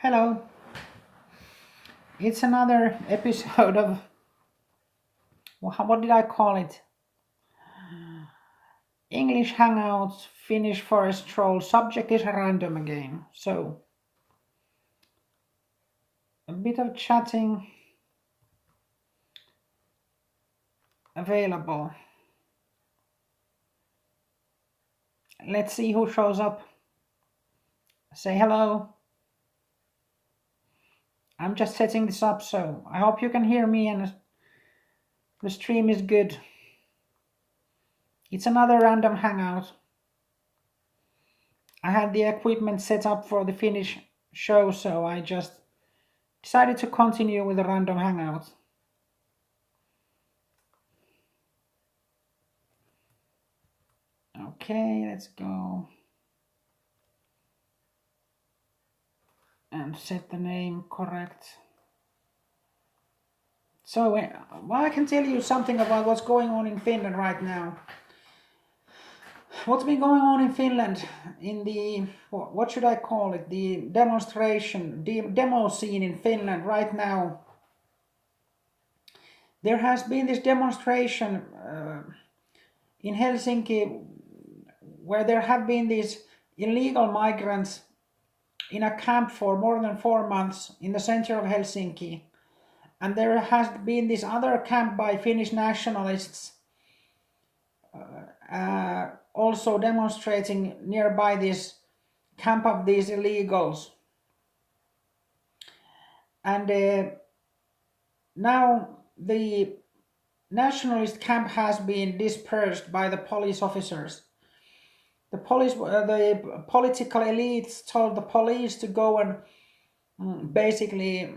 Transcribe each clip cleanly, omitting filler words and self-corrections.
Hello, it's another episode of what did I call it? English Hangouts, Finnish Forest Troll. Subject is random again. So, a bit of chatting available. Let's see who shows up. Say hello. I'm just setting this up, so I hope you can hear me and the stream is good. It's another random hangout. I had the equipment set up for the Finnish show, so I just decided to continue with the random hangout. Okay, let's go and set the name correct. So, well, I can tell you something about what's going on in Finland right now. What's been going on in Finland in the, what should I call it, the demonstration, the demo scene in Finland right now. There has been this demonstration in Helsinki where there have been these illegal migrants in a camp for more than 4 months in the center of Helsinki. And there has been this other camp by Finnish nationalists also demonstrating nearby this camp of these illegals. And now the nationalist camp has been dispersed by the police officers. The political elites told the police to go and basically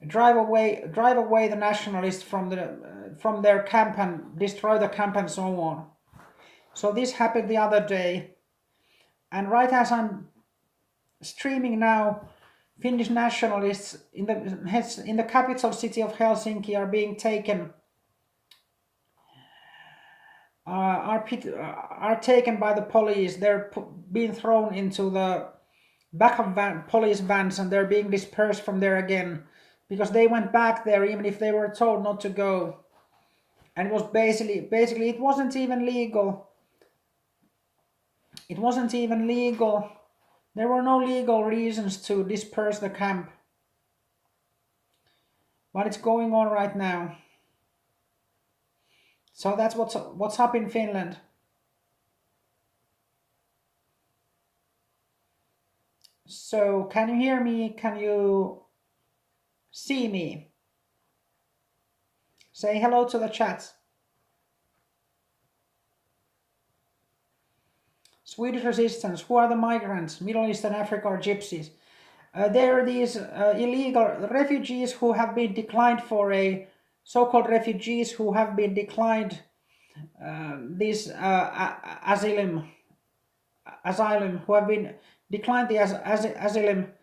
drive away the nationalists from their camp and destroy the camp and so on. So this happened the other day, and right as I'm streaming now, Finnish nationalists in the capital city of Helsinki are being taken. Are taken by the police. They're being thrown into the back of police vans, and they're being dispersed from there again because they went back there even if they were told not to go. And it was basically it wasn't even legal. It wasn't even legal. There were no legal reasons to disperse the camp. But it's going on right now. So that's what's up in Finland. So can you hear me? Can you see me? Say hello to the chat. Swedish resistance. Who are the migrants? Middle Eastern Africa or gypsies? There are these illegal refugees who have been declined for a so-called refugees who have been declined this asylum, who have been declined the asylum,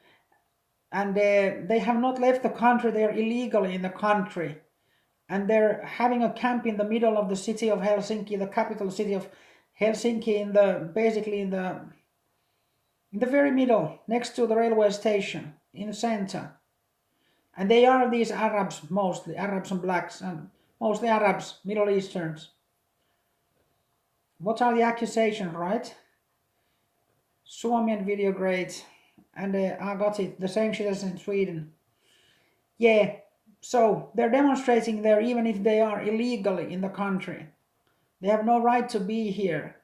and they have not left the country. They are illegally in the country, and they're having a camp in the middle of the city of Helsinki, the capital city of Helsinki, in the very middle, next to the railway station, in the center. And they are these Arabs, mostly Arabs and blacks, and mostly Arabs, Middle Easterns. What are the accusations, right? Suomian video great, and I got it, the same shit as in Sweden. Yeah, so they're demonstrating there even if they are illegally in the country. They have no right to be here.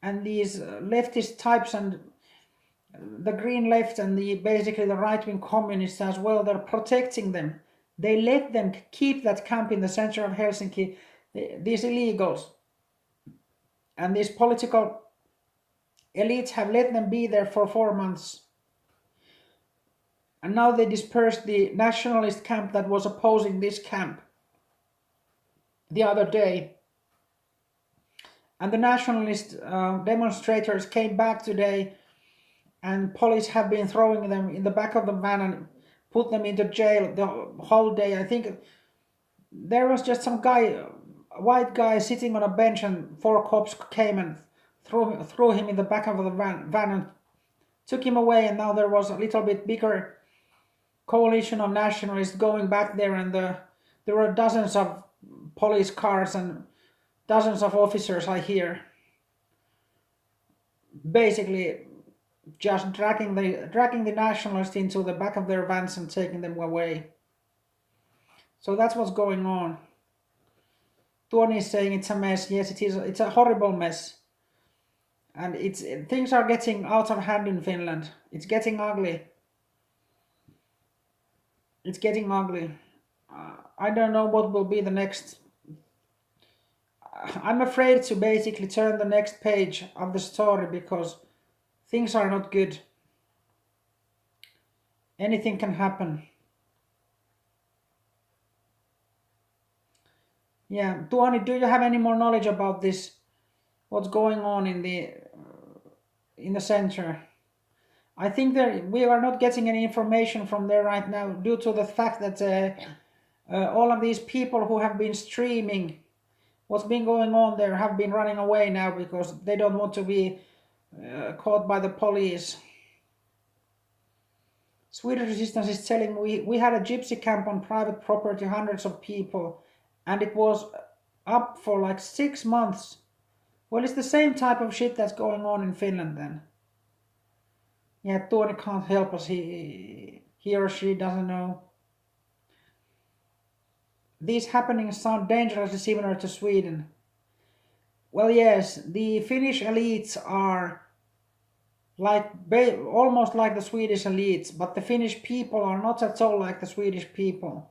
And these leftist types and the green left and basically the right-wing communists as well, they're protecting them. They let them keep that camp in the center of Helsinki, these illegals. And these political elites have let them be there for 4 months. And now they dispersed the nationalist camp that was opposing this camp the other day. And the nationalist demonstrators came back today, and police have been throwing them in the back of the van and put them into jail the whole day. I think there was just some guy, a white guy sitting on a bench, and 4 cops came and threw him in the back of the van and took him away, and now there was a little bit bigger coalition of nationalists going back there, and there were dozens of police cars and dozens of officers, I hear, basically just dragging the nationalists into the back of their vans and taking them away. So that's what's going on. Tuoni is saying it's a mess. Yes, it is. It's a horrible mess, and things are getting out of hand in Finland. It's getting ugly. It's getting ugly. I don't know what will be the next. I'm afraid to basically turn the next page of the story because things are not good. Anything can happen. Yeah, Tuoni, do you have any more knowledge about this? What's going on in the center? I think we are not getting any information from there right now due to the fact that all of these people who have been streaming what's been going on there have been running away now because they don't want to be caught by the police. Swedish Resistance is telling we had a gypsy camp on private property, hundreds of people, and it was up for like 6 months. Well, it's the same type of shit that's going on in Finland then. Yeah, Tony can't help us. He or she doesn't know. These happenings sound dangerously similar to Sweden. Well, yes, the Finnish elites are like almost like the Swedish elites, but the Finnish people are not at all like the Swedish people.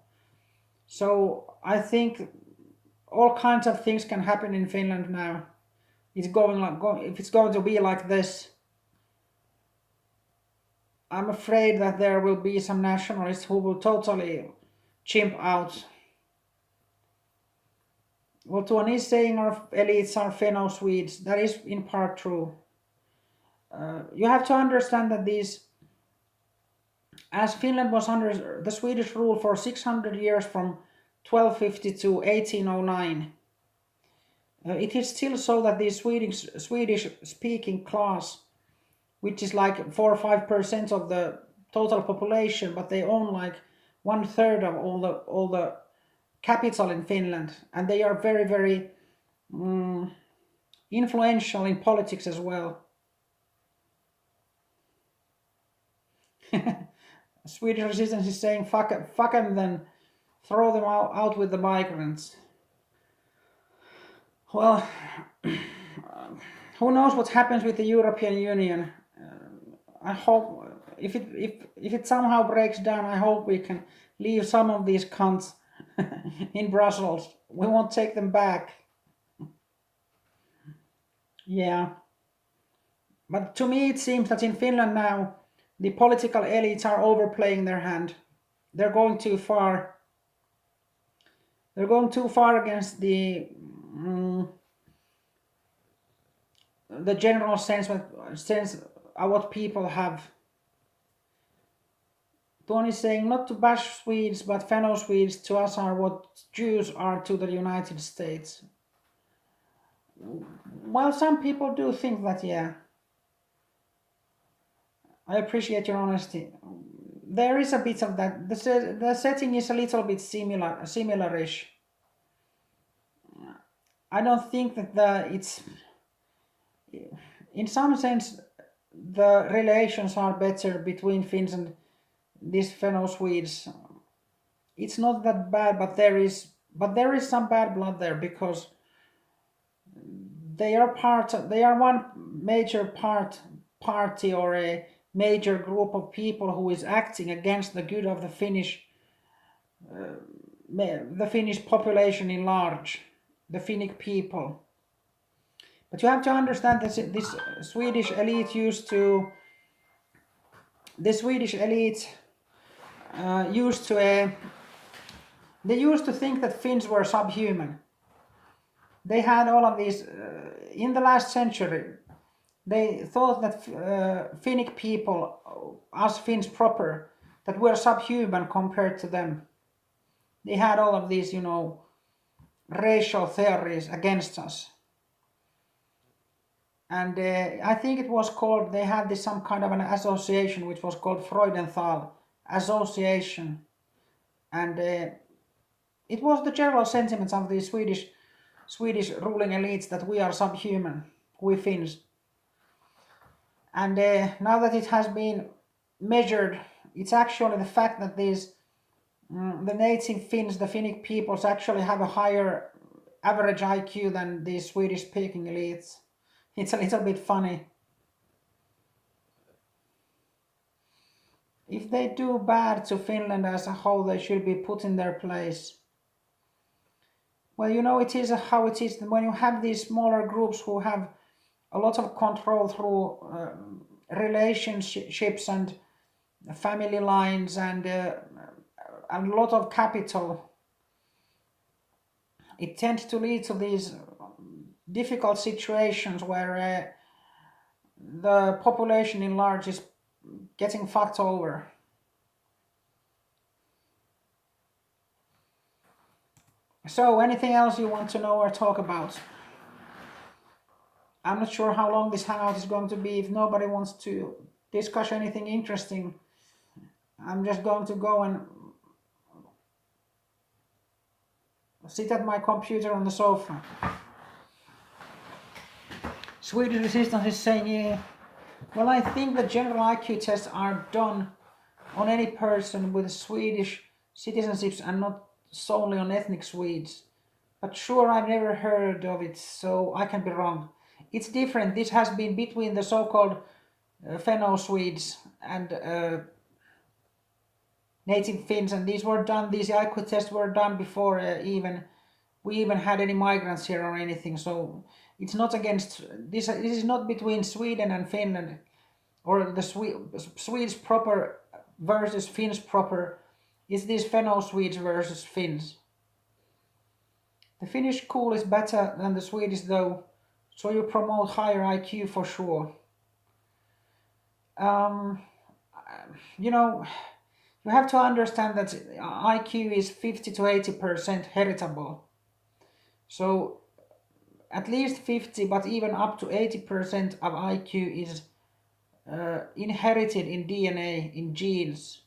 So I think all kinds of things can happen in Finland now. If it's going to be like this, I'm afraid that there will be some nationalists who will totally chimp out. What one is saying our elites are Finno-Swedes. That is in part true. You have to understand that as Finland was under the Swedish rule for 600 years from 1250 to 1809, it is still so that the Swedish-speaking class, which is like 4 or 5% of the total population, but they own like 1/3 of all the capital in Finland, and they are very, very influential in politics as well. Swedish Resistance is saying fuck them, then throw them out with the migrants. Well, who knows what happens with the European Union? I hope if it somehow breaks down, I hope we can leave some of these cunts in Brussels. We won't take them back. Yeah. But to me it seems that in Finland now the political elites are overplaying their hand. They're going too far. They're going too far against the general sense of what people have. Tony is saying not to bash Swedes, but fellow Swedes to us are what Jews are to the United States. Well, some people do think that, yeah. I appreciate your honesty. There is a bit of that. The setting is a little bit similarish. I don't think that it's in some sense the relations are better between Finns and these fellow Swedes. It's not that bad, but there is some bad blood there because they are one major party or a major group of people who is acting against the good of the Finnish population in large, the Finnic people. But you have to understand that this Swedish elite used to think that Finns were subhuman. They had all of these in the last century. They thought that Finnic people, us Finns proper, that we're subhuman compared to them. They had all of these, racial theories against us. And I think it was called, they had this some kind of an association which was called Freudenthal Association. And it was the general sentiments of the Swedish ruling elites that we are subhuman, we Finns. And now that it has been measured, it's actually the fact that the native Finns, the Finnic peoples, actually have a higher average IQ than the Swedish-speaking elites. It's a little bit funny. If they do bad to Finland as a whole, they should be put in their place. Well, it is how it is when you have these smaller groups who have a lot of control through relationships and family lines and a lot of capital. It tends to lead to these difficult situations where the population in large is getting fucked over. So, anything else you want to know or talk about? I'm not sure how long this hangout is going to be. If nobody wants to discuss anything interesting, I'm just going to go and sit at my computer on the sofa. Swedish Resistance is saying, yeah, well, I think the general IQ tests are done on any person with Swedish citizenships and not solely on ethnic Swedes. But sure, I've never heard of it, so I can be wrong. It's different. This has been between the so-called Fenno Swedes and native Finns, and these IQ tests were done before we even had any migrants here or anything. So it's not against this. This is not between Sweden and Finland, or the Swedes proper versus Finns proper. It's these Fenno Swedes versus Finns. The Finnish school is better than the Swedish though, so you promote higher IQ for sure. Um, you have to understand that IQ is 50 to 80% heritable. So at least 50, but even up to 80% of IQ is inherited in DNA, in genes.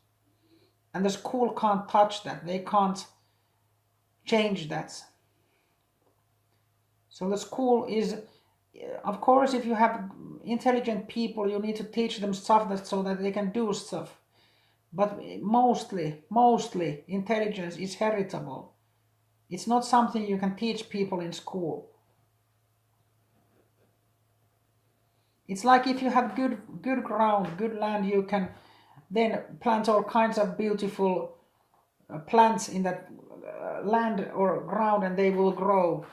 And the school can't touch that. They can't change that. So the school is, of course, if you have intelligent people, you need to teach them stuff so that they can do stuff. But mostly, intelligence is heritable. It's not something you can teach people in school. It's like if you have good ground, good land, you can then plant all kinds of beautiful plants in that land or ground, and they will grow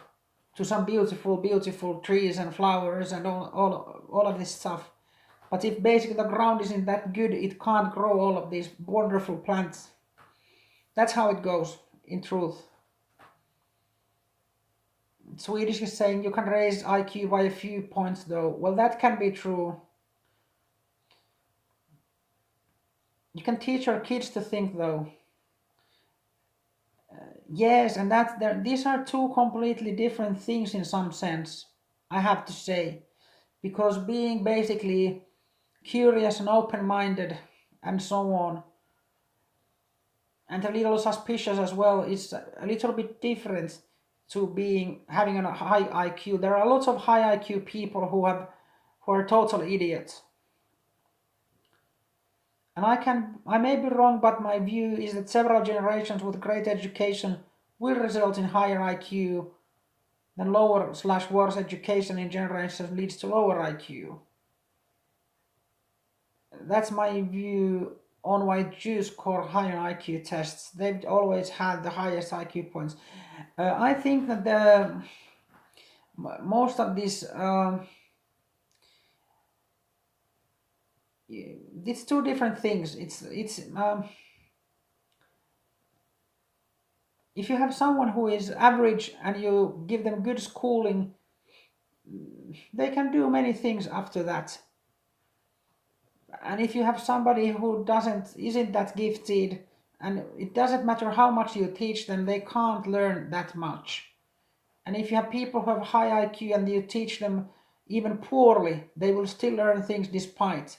to some beautiful trees and flowers and all of this stuff. But if basically the ground isn't that good, it can't grow all of these wonderful plants. That's how it goes, in truth. Swedish is saying you can raise IQ by a few points though. Well, that can be true. You can teach your kids to think though. Yes, and these are two completely different things in some sense, I have to say. Because being basically curious and open-minded and so on, and a little suspicious as well, is a little bit different to having a high IQ. There are lots of high IQ people who are total idiots. And I may be wrong, but my view is that several generations with great education will result in higher IQ than lower/worse education in generations leads to lower IQ. That's my view on why Jews score higher IQ tests. They've always had the highest IQ points. I think that most of these it's two different things. It's if you have someone who is average and you give them good schooling, they can do many things after that. And if you have somebody who isn't that gifted, and it doesn't matter how much you teach them, they can't learn that much. And if you have people who have high IQ and you teach them even poorly, they will still learn things despite.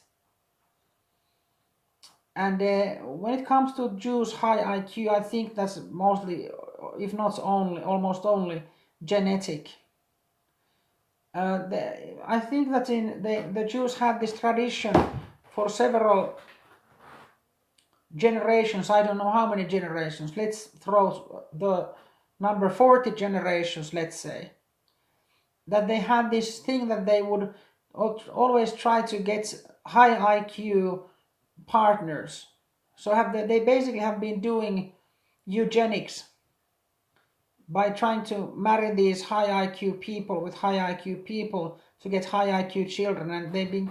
And when it comes to Jews' high IQ, I think that's mostly, if not only, almost only genetic. I think that the Jews had this tradition for several generations. I don't know how many generations. Let's throw the number 40 generations, let's say. That they had this thing that they would always try to get high IQ partners. So they basically have been doing eugenics by trying to marry these high IQ people with high IQ people to get high IQ children, and they've been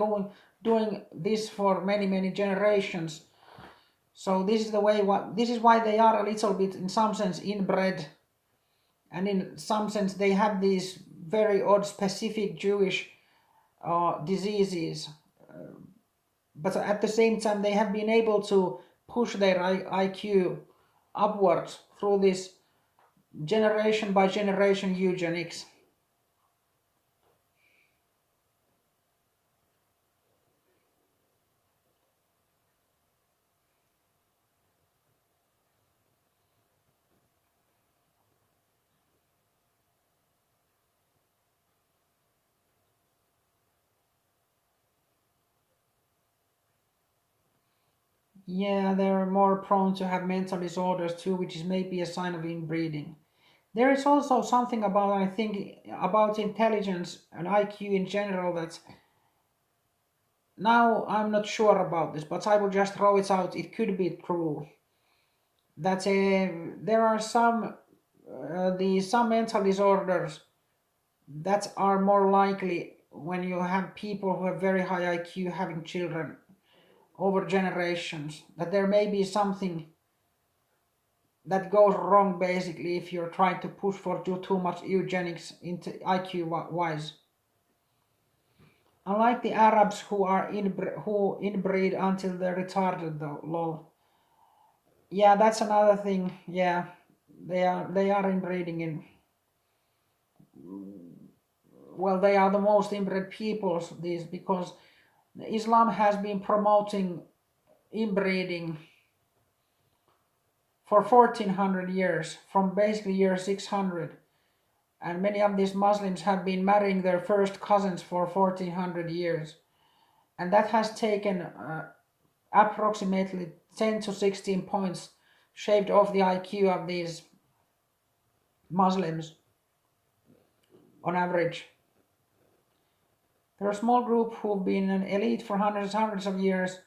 doing this for many generations. So this is the way. This is why they are a little bit, in some sense, inbred, and in some sense they have these very odd specific Jewish diseases. But at the same time, they have been able to push their IQ upwards through this generation by generation eugenics. Yeah, they're more prone to have mental disorders too, which is maybe a sign of inbreeding. There is also something about, I think, about intelligence and IQ in general that now I'm not sure about this, but I will just throw it out. It could be true that there are some mental disorders that are more likely when you have people who have very high IQ having children over generations. That there may be something that goes wrong basically if you're trying to push for too much eugenics into IQ wise. Unlike the Arabs who inbreed until they're retarded though, lol. Yeah, that's another thing. Yeah, they are inbreeding in. Well, they are the most inbred peoples. These because Islam has been promoting inbreeding for 1400 years, from basically year 600. And many of these Muslims have been marrying their first cousins for 1400 years. And that has taken approximately 10 to 16 points shaved off the IQ of these Muslims on average. They're a small group who've been an elite for hundreds of years,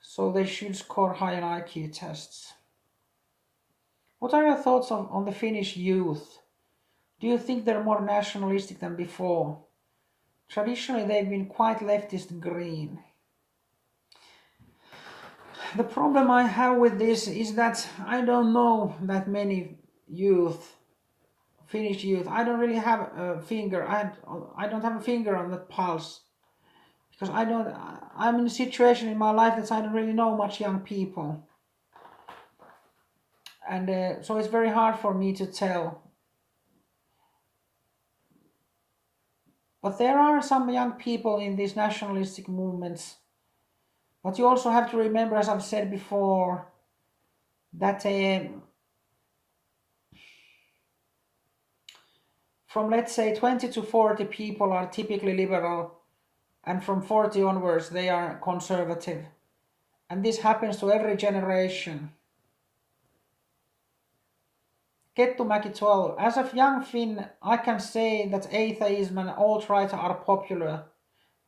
so they should score high on IQ tests. What are your thoughts on the Finnish youth? Do you think they're more nationalistic than before? Traditionally, they've been quite leftist green. The problem I have with this is that I don't know that many Finnish youth. I don't really have a finger. I don't have a finger on the pulse because I'm in a situation in my life that I don't really know much young people, and so it's very hard for me to tell. But there are some young people in these nationalistic movements. But you also have to remember, as I've said before, that from let's say 20 to 40 people are typically liberal, and from 40 onwards they are conservative. And this happens to every generation. Kettumäki 12. As a young Finn, I can say that atheism and alt-right are popular.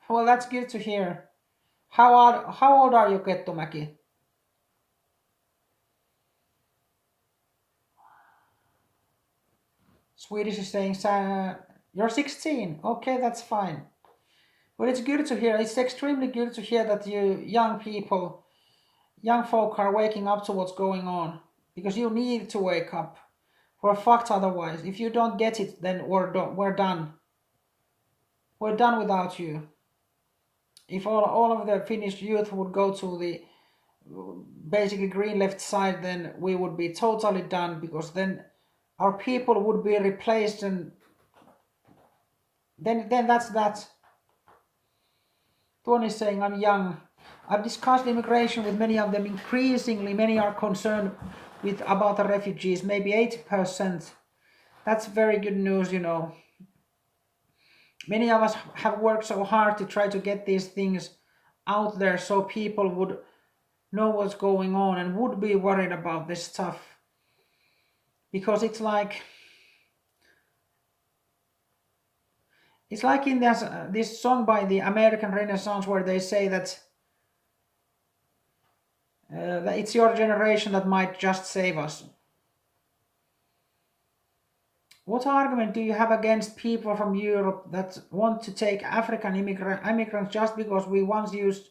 Well, that's good to hear. How old are you, Kettumäki? Swedish is saying, you're 16. Okay, that's fine. Well, it's good to hear. It's extremely good to hear that you young folk are waking up to what's going on. Because you need to wake up. We're fucked otherwise. If you don't get it, then we're done. We're done without you. If all of the Finnish youth would go to the basically green left side, then we would be totally done, because then our people would be replaced, and then that's that. Tuon is saying, I'm young. I've discussed immigration with many of them. Increasingly, many are concerned about the refugees, maybe 80%. That's very good news, you know. Many of us have worked so hard to try to get these things out there so people would know what's going on and would be worried about this stuff. Because it's like in this song by the American Renaissance where they say that it's your generation that might just save us. What argument do you have against people from Europe that want to take African immigrants just because we once used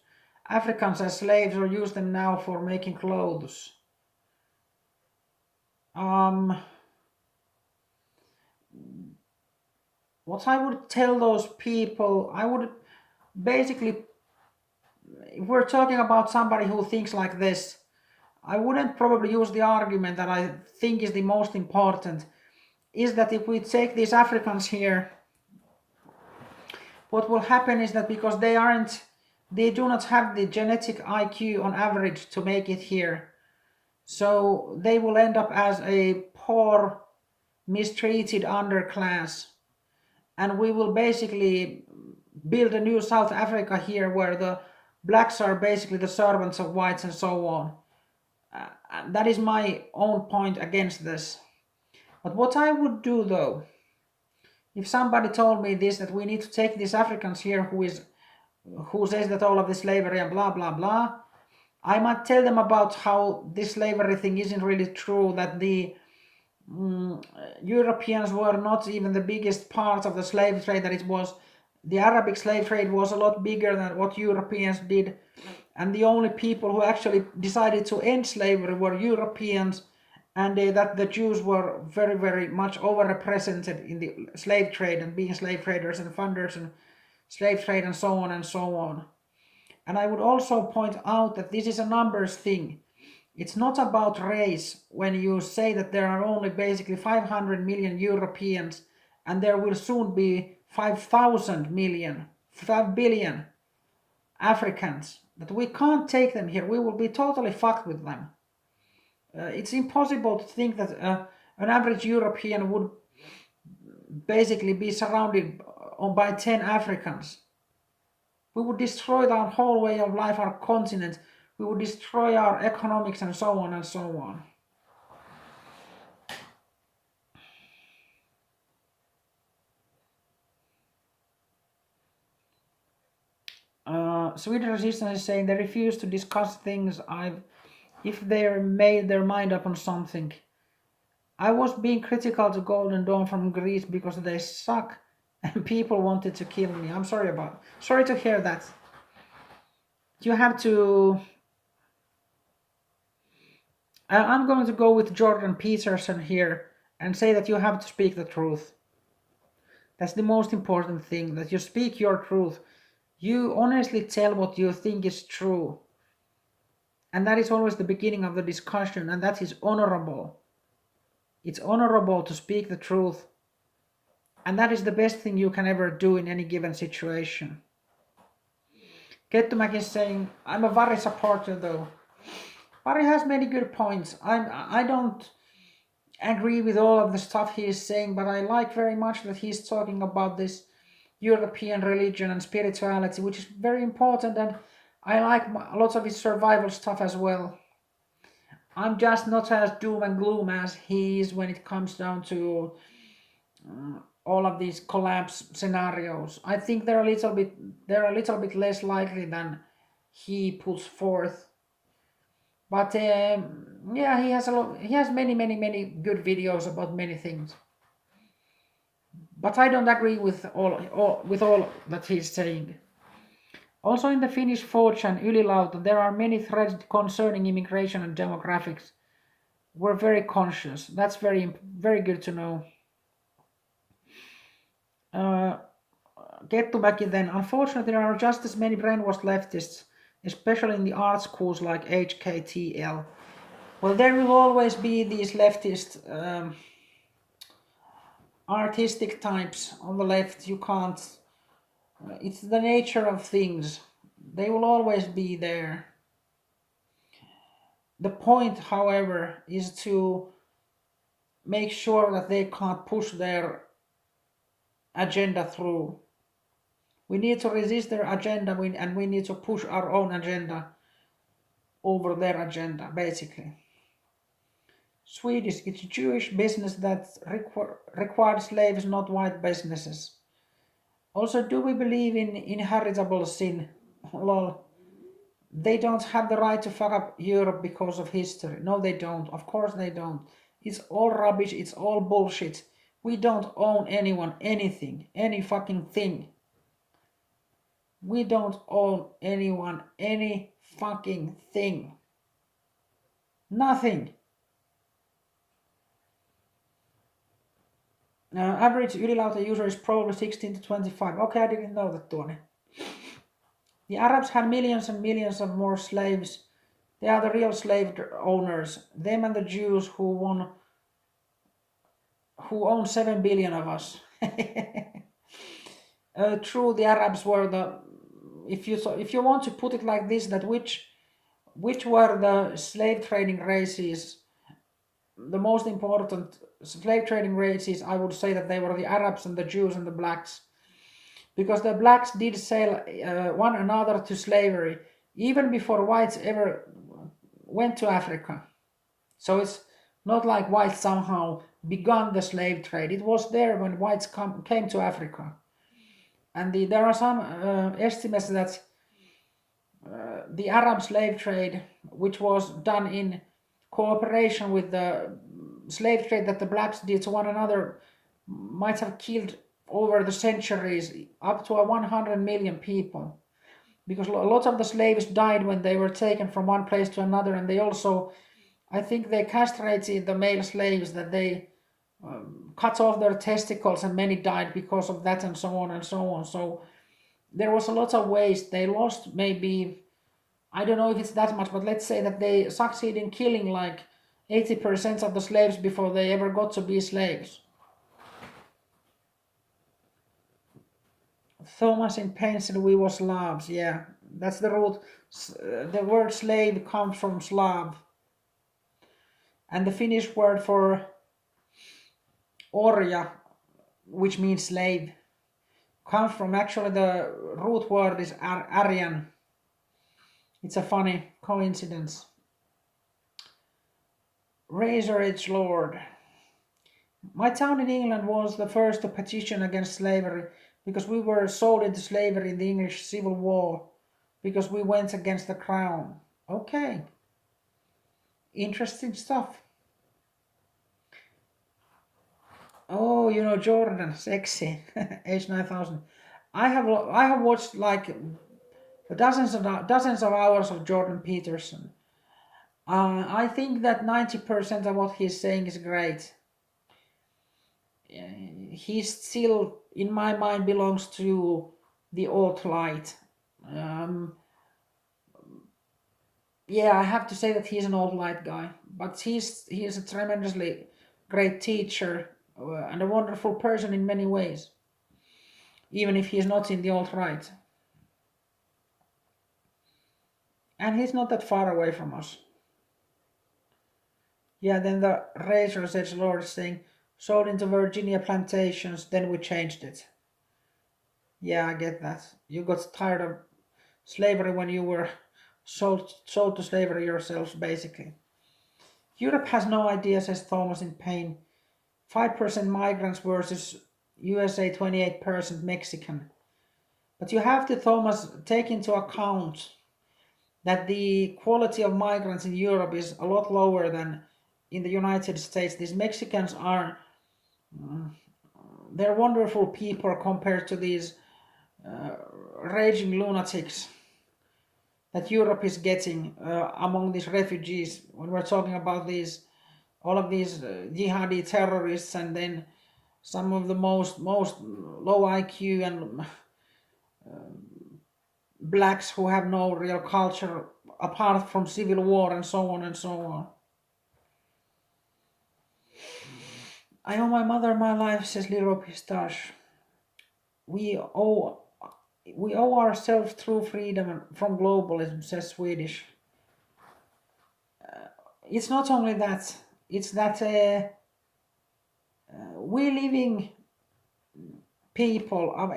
Africans as slaves or use them now for making clothes? What I would tell those people, I would basically, if we're talking about somebody who thinks like this, I wouldn't probably use the argument that I think is the most important, is that if we take these Africans here, what will happen is that because they do not have the genetic IQ on average to make it here, so they will end up as a poor, mistreated underclass, and we will basically build a new South Africa here where the blacks are basically the servants of whites and so on. That is my own point against this. But what I would do though, if somebody told me this, that we need to take these Africans here who says that all of this slavery and blah blah blah, I might tell them about how this slavery thing isn't really true, that the Europeans were not even the biggest part of the slave trade, that it was the Arabic slave trade was a lot bigger than what Europeans did, and the only people who actually decided to end slavery were Europeans, and that the Jews were very, very much overrepresented in the slave trade and being slave traders and funders and slave trade and so on and so on. And I would also point out that this is a numbers thing. It's not about race when you say that there are only basically 500 million Europeans and there will soon be 5,000 million, 5 billion Africans, that we can't take them here. We will be totally fucked with them. It's impossible to think that an average European would basically be surrounded by 10 Africans. We would destroy our whole way of life, our continent. We would destroy our economics and so on and so on. Sweden Resistance is saying they refuse to discuss things if they made their mind up on something. I was being critical to Golden Dawn from Greece because they suck and people wanted to kill me. I'm sorry to hear that. You have to... I'm going to go with Jordan Peterson here and say that you have to speak the truth. That's the most important thing, that you speak your truth. You honestly tell what you think is true. And that is always the beginning of the discussion, and that is honorable. It's honorable to speak the truth. And that is the best thing you can ever do in any given situation. Kettumäki is saying, I'm a Vari supporter though. Vari has many good points. I don't agree with all of the stuff he is saying, but I like very much that he's talking about this European religion and spirituality, which is very important, and I like lots of his survival stuff as well. I'm just not as doom and gloom as he is when it comes down to all of these collapse scenarios. I think they're a little bit less likely than he puts forth. But yeah, he has many good videos about many things. But I don't agree with all that he's saying. Also in the Finnish 4chan Ylilauta, there are many threads concerning immigration and demographics. We're very conscious. That's very good to know. Kettumäki then. Unfortunately, there are just as many brainwashed leftists, especially in the art schools like HKTL. Well, there will always be these leftist artistic types on the left. You can't... it's the nature of things. They will always be there. The point, however, is to make sure that they can't push their agenda through. We need to resist their agenda and we need to push our own agenda over their agenda, basically. Swedish, it's a Jewish business that required slaves, not white businesses. Also, do we believe in inheritable sin? Lol. They don't have the right to fuck up Europe because of history. No, they don't. Of course they don't. It's all rubbish. It's all bullshit. We don't own anyone anything. Any fucking thing. We don't own anyone any fucking thing. Nothing. Average Ylilauta user is probably 16 to 25. Okay, I didn't know that, Tuoni. The Arabs had millions and millions of more slaves. They are the real slave owners. Them and the Jews who own 7 billion of us. True, the Arabs were the. If you want to put it like this, that which were the slave trading races, the most important slave trading races, I would say that they were the Arabs and the Jews and the blacks, because the blacks did sell one another to slavery even before whites ever went to Africa. So it's not like whites somehow began the slave trade. It was there when whites came to Africa. And there are some estimates that the Arab slave trade, which was done in cooperation with the slave trade that the blacks did to one another, might have killed over the centuries up to 100 million people. Because a lot of the slaves died when they were taken from one place to another, and they also, I think they castrated the male slaves, that they cut off their testicles, and many died because of that, and so on and so on. So there was a lot of waste. They lost maybe, I don't know if it's that much, but let's say that they succeed in killing like 80% of the slaves before they ever got to be slaves. Thomas in Paine said we were Slavs. Yeah, that's the root. The word slave comes from Slav. And the Finnish word for orja, which means slave, comes from, actually the root word is Aryan. It's a funny coincidence. Razor Edge Lord. My town in England was the first to petition against slavery because we were sold into slavery in the English Civil War because we went against the crown. Okay. Interesting stuff. Oh, you know Jordan, sexy, H9000. I have watched like dozens of hours of Jordan Peterson. I think that 90% of what he's saying is great. He still, in my mind, belongs to the alt-right. Yeah, I have to say that he's an alt-right guy, but he is a tremendously great teacher and a wonderful person in many ways, even if he's not in the alt-right. And he's not that far away from us. Yeah, then the Razor's Edge Lord is saying, sold into Virginia plantations, then we changed it. Yeah, I get that. You got tired of slavery when you were sold to slavery yourselves, basically. Europe has no idea, says Thomas in Paine. 5% migrants versus USA 28% Mexican. But you have to, Thomas, take into account that the quality of migrants in Europe is a lot lower than in the United States. These Mexicans are, they're wonderful people compared to these raging lunatics that Europe is getting among these refugees. When we're talking about all of these jihadi terrorists, and then some of the most low IQ and blacks who have no real culture apart from civil war and so on and so on. I owe my mother my life, says Little Pistache. We owe we owe ourselves true freedom from globalism, says Swedish. It's not only that, it's that we living people of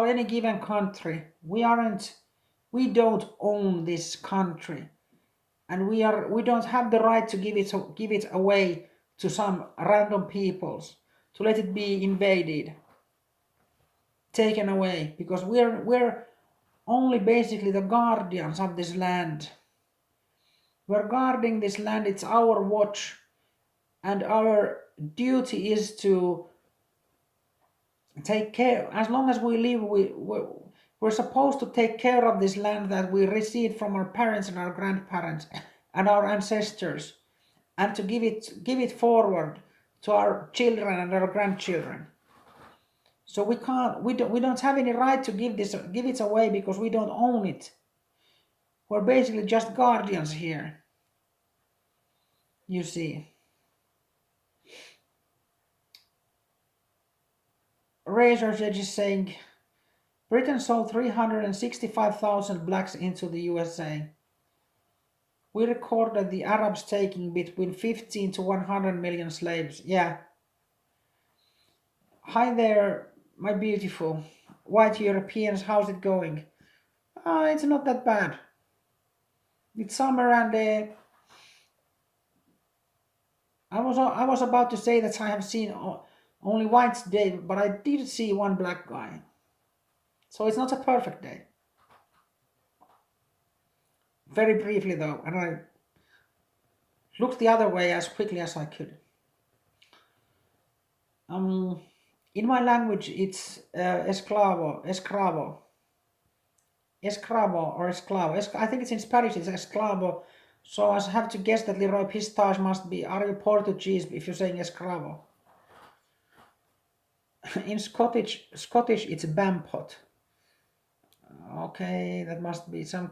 any given country, we don't own this country, and we don't have the right to give it away to some random peoples, to let it be invaded, taken away, because we're only basically the guardians of this land. We're guarding this land, it's our watch, and our duty is to take care. As long as we live, we're supposed to take care of this land that we received from our parents and our grandparents and our ancestors, and to give it forward to our children and our grandchildren. So we don't have any right to give it away, because we don't own it. We're basically just guardians here, you see. Razor's Edge is saying Britain sold 365,000 blacks into the USA. We recorded the Arabs taking between 15 to 100 million slaves. Yeah. Hi there, my beautiful white Europeans. How's it going? It's not that bad. It's summer, and I was about to say that I have seen only whites today, but I did see one black guy. So it's not a perfect day. Very briefly though, and I looked the other way as quickly as I could. In my language, it's esclavo, or esclavo. I think it's in Spanish, it's esclavo. So I have to guess that Leroy Pistache must be, are you Portuguese if you're saying escravo? In Scottish, it's bampot. Okay, that must be some.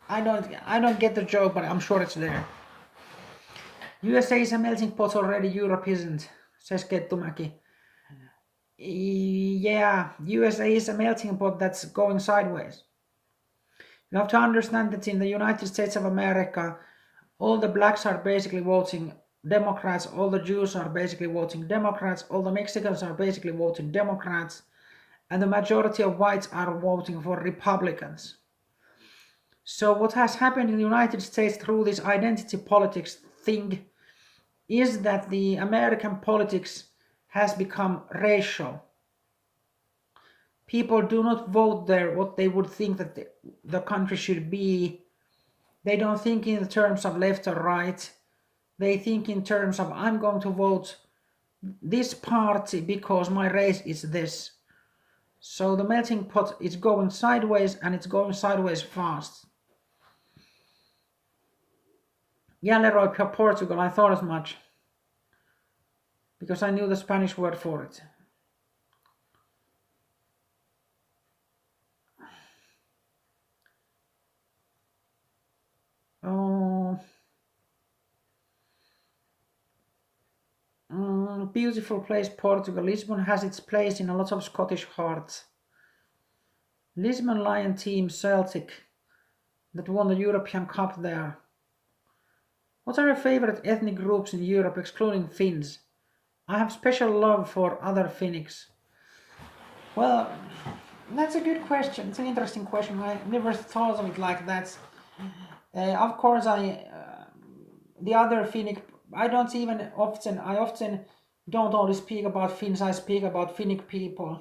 I don't get the joke, but I'm sure it's there. USA is a melting pot already, Europe isn't, says Kettumäki. Yeah, USA is a melting pot that's going sideways. You have to understand that in the United States of America, all the blacks are basically voting Democrats, all the Jews are basically voting Democrats, all the Mexicans are basically voting Democrats, and the majority of whites are voting for Republicans. So what has happened in the United States through this identity politics thing is that the American politics has become racial. People do not vote there what they would think that the country should be. They don't think in terms of left or right. They think in terms of, I'm going to vote this party because my race is this. So the melting pot is going sideways, and it's going sideways fast. Yeah, Leroy, Portugal, I thought as much, because I knew the Spanish word for it. Oh, beautiful place, Portugal. Lisbon has its place in a lot of Scottish hearts. Lisbon Lion team Celtic that won the European Cup there. What are your favorite ethnic groups in Europe, excluding Finns? I have special love for other Finnics. Well, that's a good question. It's an interesting question. I never thought of it like that. Of course, the other Finnic. I often don't only speak about Finns. I speak about Finnic people.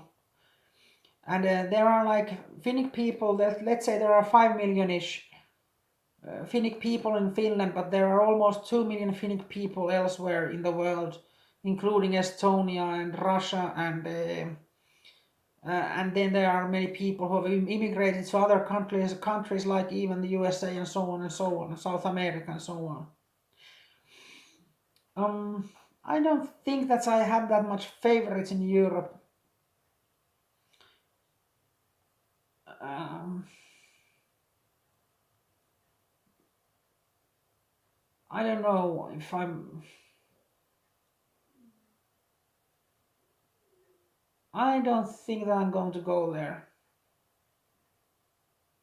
And there are like Finnic people that, let's say there are 5 million-ish Finnic people in Finland, but there are almost 2 million Finnic people elsewhere in the world, including Estonia and Russia, and then there are many people who have immigrated to other countries like even the USA and so on, South America and so on. I don't think that I have that much favorites in Europe. I don't know if I'm. I don't think that I'm going to go there.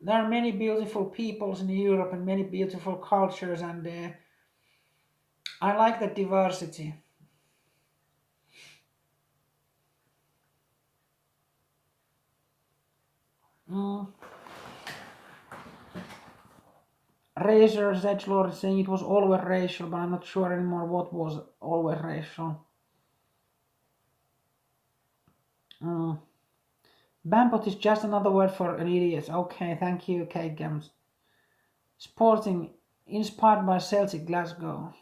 There are many beautiful peoples in Europe and many beautiful cultures, and I like the diversity. Mm. Razor Edgelord is saying it was always racial, but I'm not sure anymore what was always racial. Mm. Bambot is just another word for an idiot. Okay, thank you, Kate Gams. Sporting, inspired by Celtic Glasgow.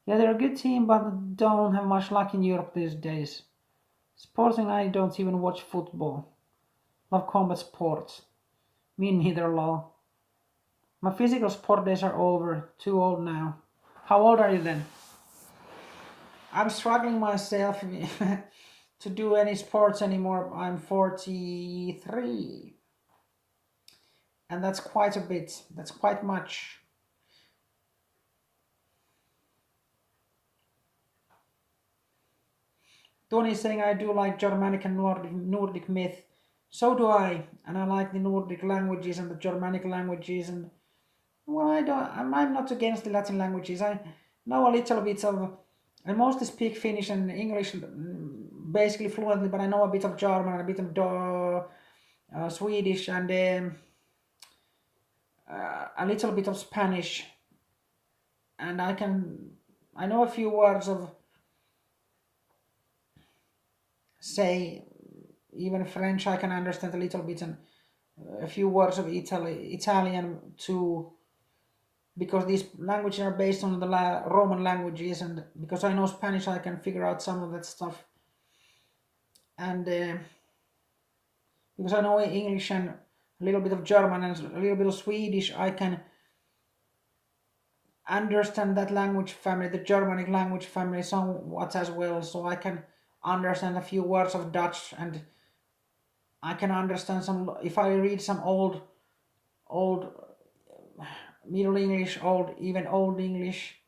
Yeah, they're a good team, but don't have much luck in Europe these days. Sporting, I don't even watch football. Love combat sports. Me neither, lol. My physical sport days are over. Too old now. How old are you then? I'm struggling myself to do any sports anymore. I'm 43. And that's quite a bit. That's quite much. Tony is saying I do like Germanic and Nordic myth. So do I. And I like the Nordic languages and the Germanic languages. And well, I'm not against the Latin languages. I know a little bit of. I mostly speak Finnish and English basically fluently, but I know a bit of German, a bit of Swedish, and a little bit of Spanish. And I know a few words of, say, even French. I can understand a little bit, and a few words of Italian too, because these languages are based on the Roman languages, and because I know Spanish, I can figure out some of that stuff. And because I know English and a little bit of German and a little bit of Swedish, I can understand that language family, the Germanic language family, somewhat as well. So I can understand a few words of Dutch, and I can understand some if I read some old Middle English, even Old English.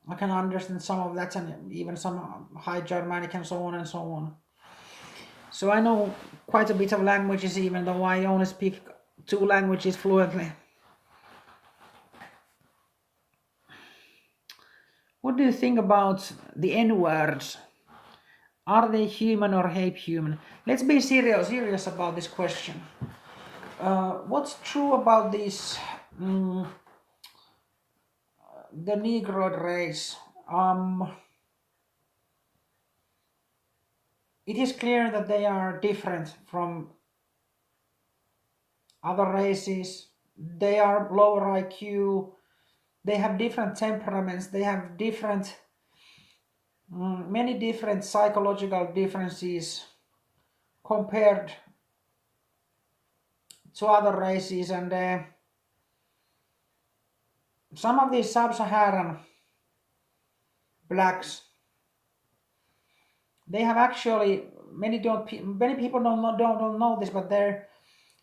I can understand some of that, and even some High Germanic and so on and so on. So I know quite a bit of languages, even though I only speak two languages fluently. What do you think about the N-words? Are they human or hate human? Let's be serious about this question. What's true about this, the Negroid race? It is clear that they are different from other races. They are lower IQ. They have different temperaments. They have many different psychological differences compared to other races, and some of these sub-Saharan blacks, they have actually many people don't know this, but they're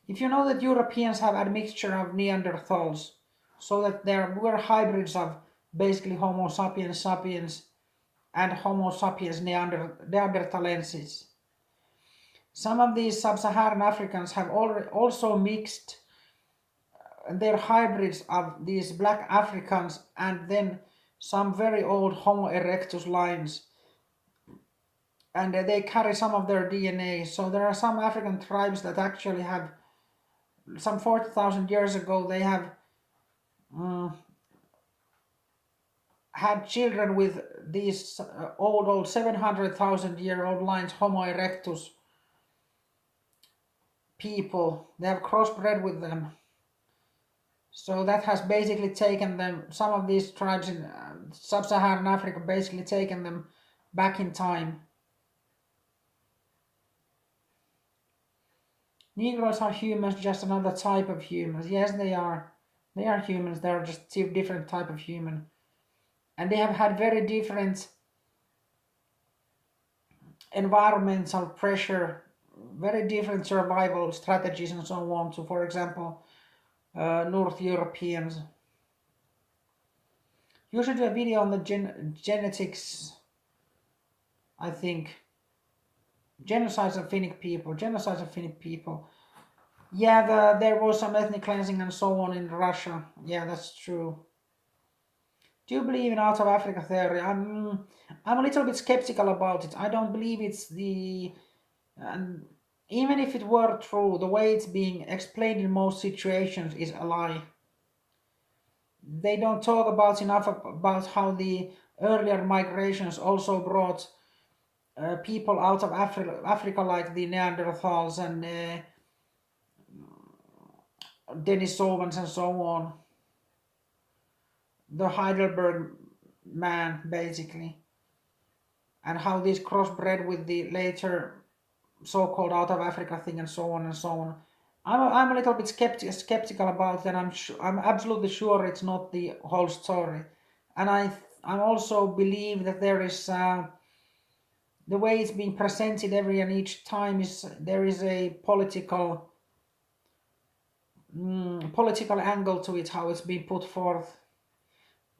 if you know that Europeans have a mixture of Neanderthals, so that we're hybrids of basically Homo sapiens sapiens and Homo sapiens neanderthalensis. Some of these sub-Saharan Africans have already also mixed. They're hybrids of these black Africans and then some very old Homo erectus lines, and they carry some of their DNA. So there are some African tribes that actually have some 40,000 years ago they have had children with these old 700,000-year-old lines Homo erectus people. They have crossbred with them. So that has basically taken them, some of these tribes in sub-Saharan Africa, basically taken them back in time. Negroes are humans, just another type of humans. Yes, they are. They are humans. They are just two different type of human, and they have had very different environmental pressure, very different survival strategies, and so on. So, for example, North Europeans. You should do a video on the genetics, I think. Genocides of Finnish people, genocides of Finnish people. Yeah, there was some ethnic cleansing and so on in Russia. Yeah, that's true. Do you believe in out of Africa theory? I'm a little bit skeptical about it. I don't believe it's the and even if it were true, the way it's being explained in most situations is a lie. They don't talk about enough about how the earlier migrations also brought people out of Africa like the Neanderthals and Denisovans and so on. The Heidelberg man, basically, and how this crossbred with the later so-called out of Africa thing and so on and so on. I'm a little bit skeptical about that. I'm absolutely sure it's not the whole story, and I also believe that there is the way it's being presented every and each time is there is a political angle to it, how it's being put forth.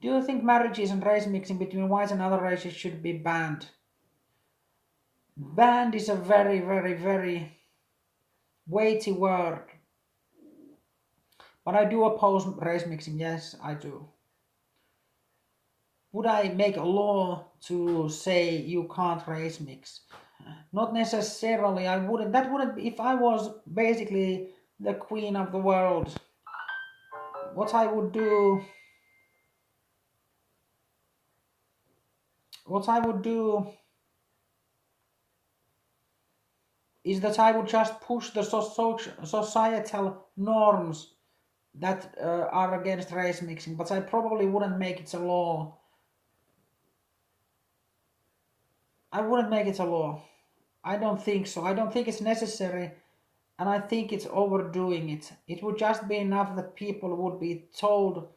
Do you think marriages and race mixing between whites and other races should be banned? Banned is a very, very, very weighty word, but I do oppose race mixing. Yes, I do. Would I make a law to say you can't race mix? Not necessarily. I wouldn't. That wouldn't be, if I was basically the queen of the world. What I would do, what I would do is that I would just push the societal norms that are against race mixing, but I probably wouldn't make it a law. I wouldn't make it a law. I don't think so. I don't think it's necessary, and I think it's overdoing it. It would just be enough that people would be told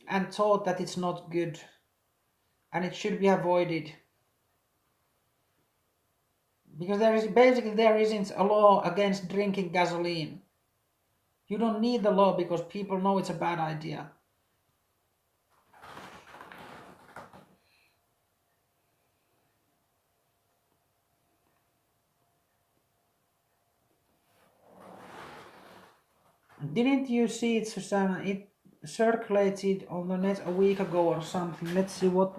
and taught that it's not good and it should be avoided. Because there isn't a law against drinking gasoline. You don't need the law because people know it's a bad idea. Didn't you see it, Susanna? It circulated on the net a week ago or something. Let's see what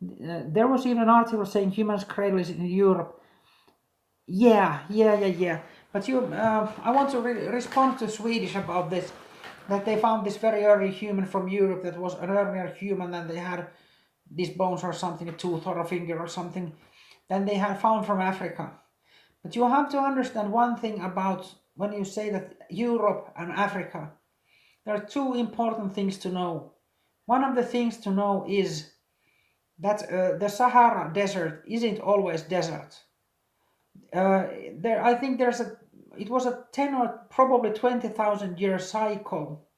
there was even an article saying humans cradle is in Europe. Yeah. But I want to respond to Swedish about this. That they found this very early human from Europe that was an earlier human than they had these bones or something, a tooth or a finger or something, than they had found from Africa. But you have to understand one thing about when you say that Europe and Africa, there are two important things to know. One of the things to know is that the Sahara Desert isn't always desert. I think it was a 10 or probably 20,000 year cycle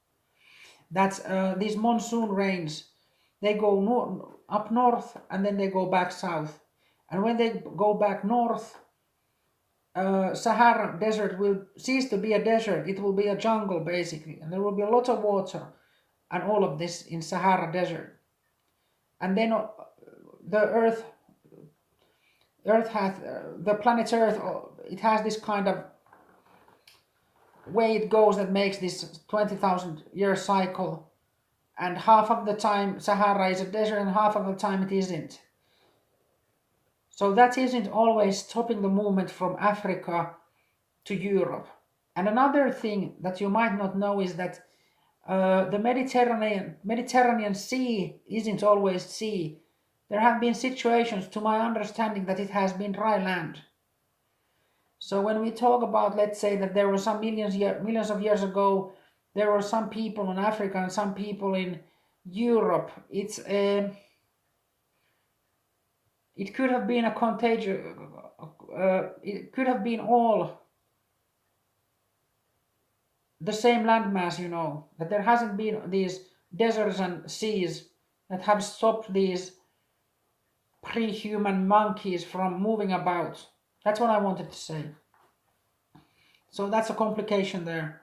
that these monsoon rains, they go up north and then they go back south. And when they go back north, Sahara Desert will cease to be a desert. It will be a jungle basically, and there will be a lot of water and all of this in Sahara Desert. And then the Earth has the planet Earth. It has this kind of way it goes that makes this 20,000 year cycle, and half of the time Sahara is a desert and half of the time it isn't. So that isn't always stopping the movement from Africa to Europe. And another thing that you might not know is that the Mediterranean Sea isn't always sea. There have been situations, to my understanding, that it has been dry land. So when we talk about, let's say that there were some millions of years ago, there were some people in Africa and some people in Europe. It could have been a contagion. It could have been all the same landmass, that there hasn't been these deserts and seas that have stopped these pre-human monkeys from moving about. That's what I wanted to say. So that's a complication there.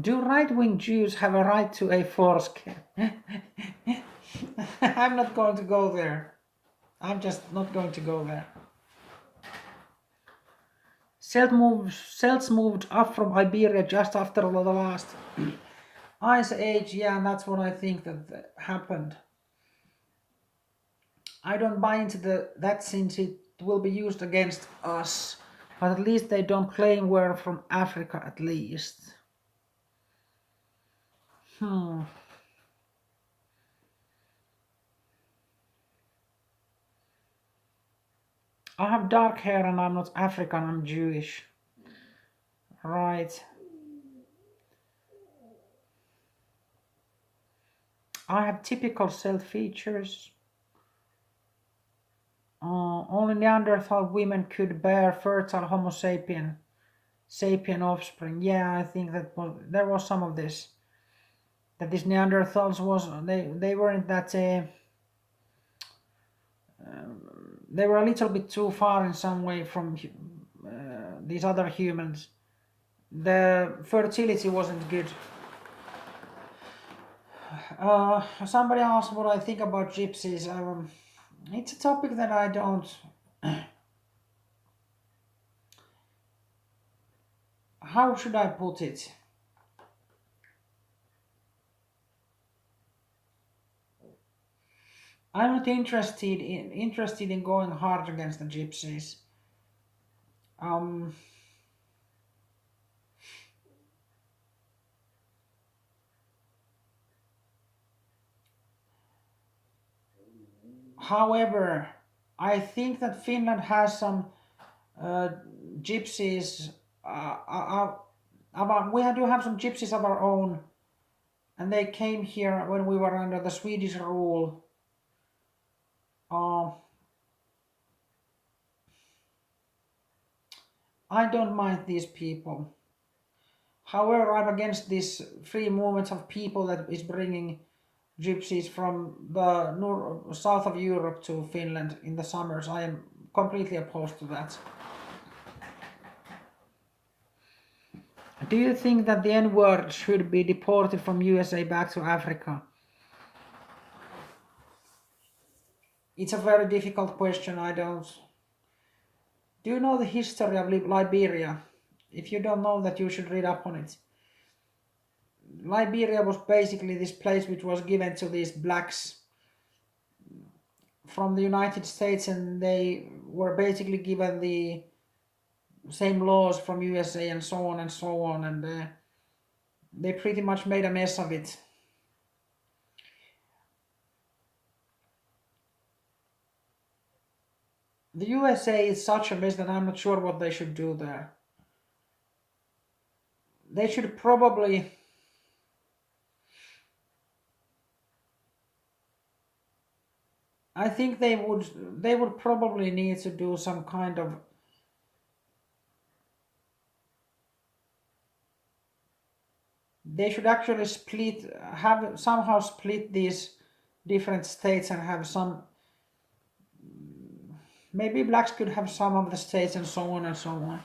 Do right-wing Jews have a right to a foreskin? I'm not going to go there. I'm just not going to go there. Celts moved up from Iberia just after the last ice age. Yeah, that's what I think that happened. I don't buy into that since it will be used against us. But at least they don't claim we're from Africa at least. Hmm. I have dark hair and I'm not African, I'm Jewish. Right. I have typical Celt features. Only Neanderthal women could bear fertile Homo sapien offspring. Yeah, I think there was some of this. That these Neanderthals they weren't that they were a little bit too far in some way from these other humans. The fertility wasn't good. Somebody asked what I think about gypsies. It's a topic that I don't. How should I put it? I'm not interested in going hard against the gypsies. Um, However, I think that Finland has some uh, gypsies. Do have some gypsies of our own, and they came here when we were under the Swedish rule. Uh, I don't mind these people. However, I'm against this free movement of people that is bringing gypsies from the south of Europe to Finland in the summers. I am completely opposed to that. Do you think that the N-word should be deported from USA back to Africa? It's a very difficult question. I don't. Do you know the history of Liberia? If you don't know that, you should read up on it. Liberia was basically this place which was given to these blacks from the United States, and they were basically given the same laws from USA and so on and so on, and they pretty much made a mess of it. The USA is such a mess that I'm not sure what they should do there. They should probably. I think they would probably need to do some kind of. They should actually somehow split these different states and have some. Maybe blacks could have some of the states and so on and so on.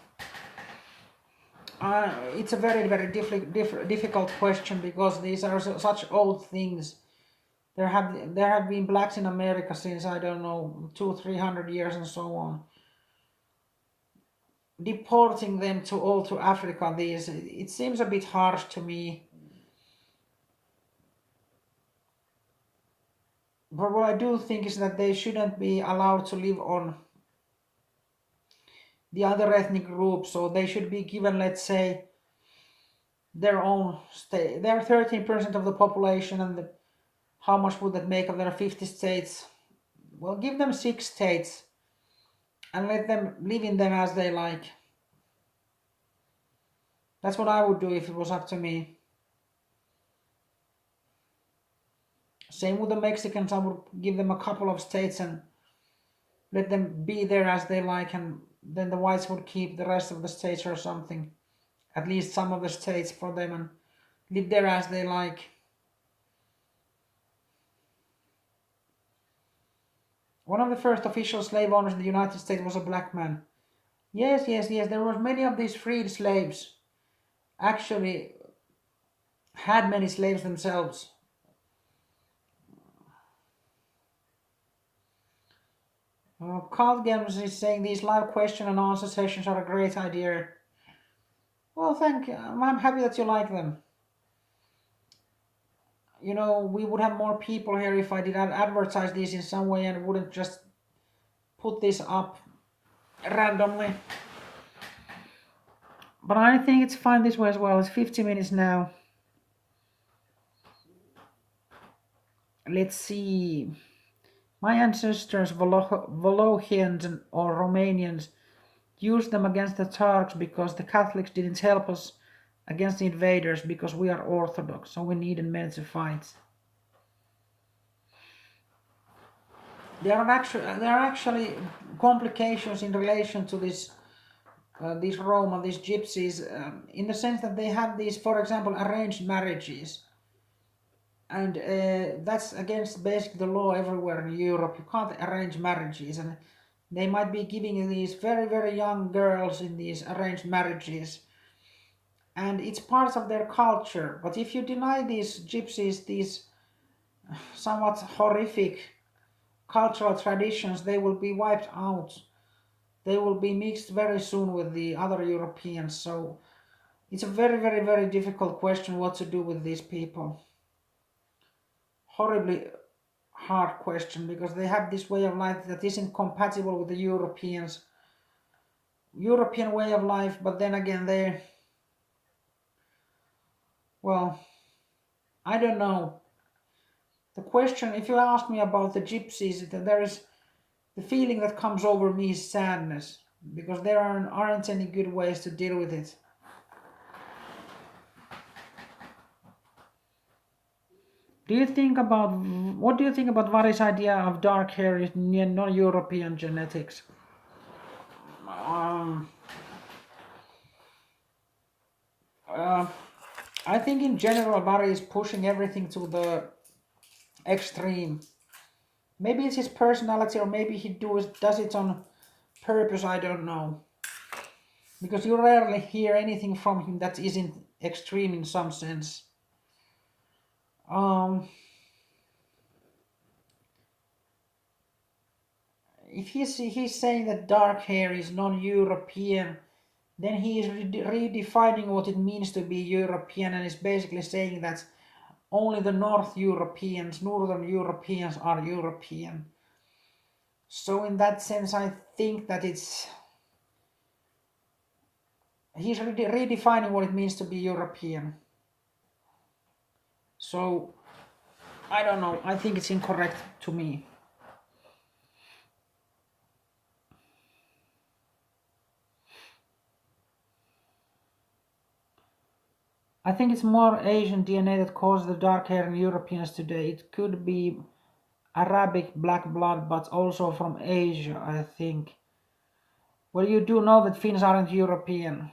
It's a very very difficult question because these are such old things. There have been blacks in America since I don't know 200-300 years and so on. Deporting them all to Africa, it seems a bit harsh to me. But what I do think is that they shouldn't be allowed to live on the other ethnic groups, so they should be given, let's say, their own state. They're 13% of the population, and how much would that make of their 50 states? Well, give them 6 states and let them live in them as they like. That's what I would do if it was up to me. Same with the Mexicans, I would give them a couple of states and let them be there as they like, and then the whites would keep the rest of the states or something. At least some of the states for them, and live there as they like. One of the first official slave owners in the United States was a black man. Yes, yes, yes. There were many of these freed slaves. Actually, had many slaves themselves. Card Games is saying these live question and answer sessions are a great idea. Well, thank you. I'm happy that you like them. You know, we would have more people here if I did advertise these in some way and wouldn't just put this up randomly. But I think it's fine this way as well. It's 50 minutes now. Let's see. My ancestors, Wolochians or Romanians, used them against the Turks because the Catholics didn't help us against the invaders because we are Orthodox, so we needed men to fight. There are actually complications in relation to this these Roma, these gypsies, in the sense that they have these, for example, arranged marriages. And that's against basically the law everywhere in Europe. You can't arrange marriages, and they might be giving these very, very young girls in these arranged marriages. And it's part of their culture. But if you deny these gypsies these somewhat horrific cultural traditions, they will be wiped out. They will be mixed very soon with the other Europeans. So it's a very, very, very difficult question what to do with these people. Horribly hard question because they have this way of life that isn't compatible with the European way of life, but then again well, I don't know. The question, if you ask me about the gypsies, there is the feeling that comes over me is sadness because there aren't any good ways to deal with it. What do you think about Vari's idea of dark hair is non-European genetics? I think in general Vari is pushing everything to the extreme. Maybe it's his personality, or maybe he does it on purpose. I don't know. Because you rarely hear anything from him that isn't extreme in some sense. If he's saying that dark hair is non-European, then he is redefining what it means to be European, and is basically saying that only the Northern Europeans are European. So in that sense, I think that he's redefining what it means to be European. So I don't know. I think it's incorrect to me. I think it's more Asian DNA that causes the dark hair in Europeans today. It could be Arabic black blood, but also from Asia, I think. Well, you do know that Finns aren't European.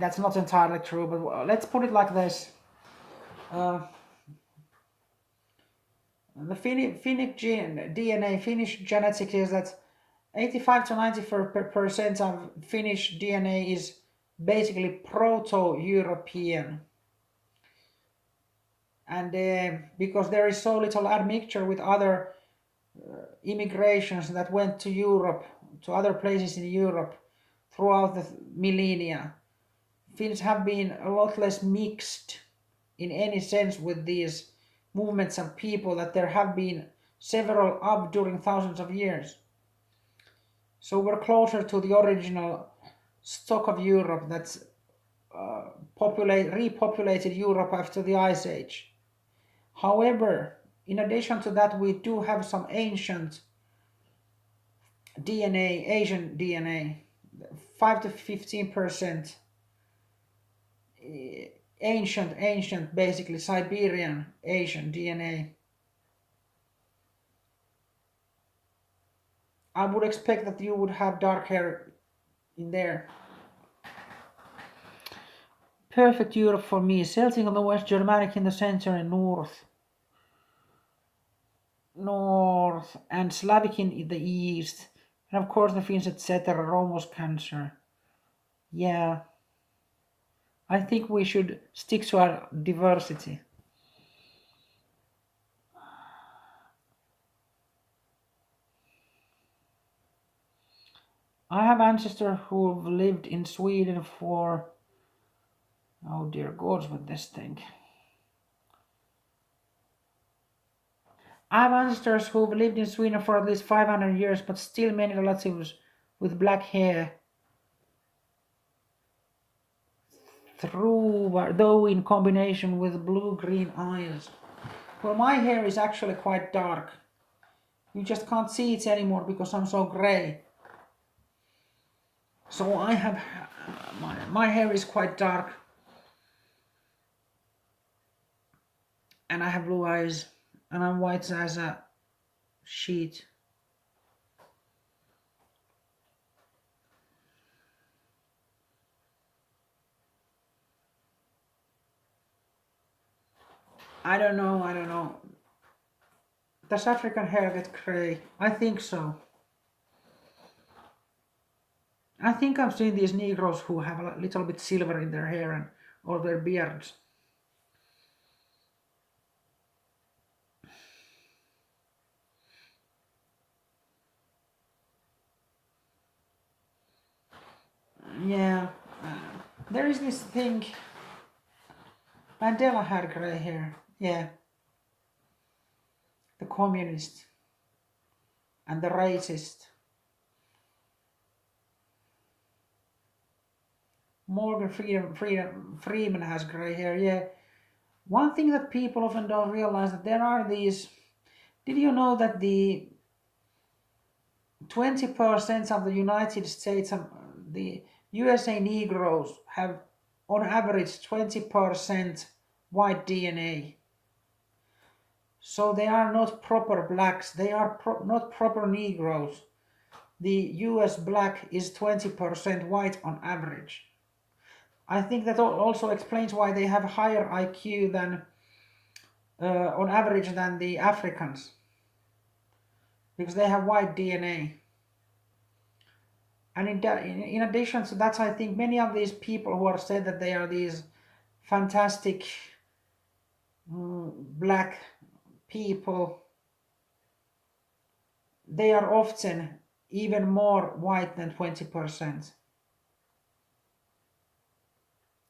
That's not entirely true, but let's put it like this. The Finnish DNA, Finnish genetics is that 85 to 90% of Finnish DNA is basically Proto-European. And because there is so little admixture with other immigrations that went to Europe, to other places in Europe throughout the millennia, Finns have been a lot less mixed in any sense with these movements of people that there have been several of during thousands of years. So we're closer to the original stock of Europe that's repopulated Europe after the Ice Age. However, in addition to that, we do have some ancient DNA, Asian DNA, 5 to 15%. Ancient, basically Siberian Asian DNA. I would expect that you would have dark hair in there. Perfect Europe for me. Celtic on the west, Germanic in the center and north. And Slavic in the east. And of course the Finns, etc. Rome was cancer. Yeah. I think we should stick to our diversity. I have ancestors who've lived in Sweden for, oh dear gods, with this thing. I have ancestors who've lived in Sweden for at least 500 years, but still many relatives with black hair. Though in combination with blue-green eyes. Well, my hair is actually quite dark. You just can't see it anymore because I'm so grey. So I have my hair is quite dark, and I have blue eyes, and I'm white as a sheet. I don't know. Does African hair get grey? I think so. I think I've seen these Negroes who have a little bit silver in their hair and or their beards. Yeah, there is this thing. Mandela had grey hair. Yeah, the communist and the racist. Morgan Freeman has grey hair. Yeah. One thing that people often don't realize that there are these. Did you know that the 20% of the United States, the USA Negroes have on average 20% white DNA? So they are not proper blacks, they are not proper Negroes. The US black is 20% white on average. I think that also explains why they have higher IQ than on average than the Africans, because they have white DNA. And in addition to that, I think many of these people who are said that they are these fantastic black people, they are often even more white than 20%.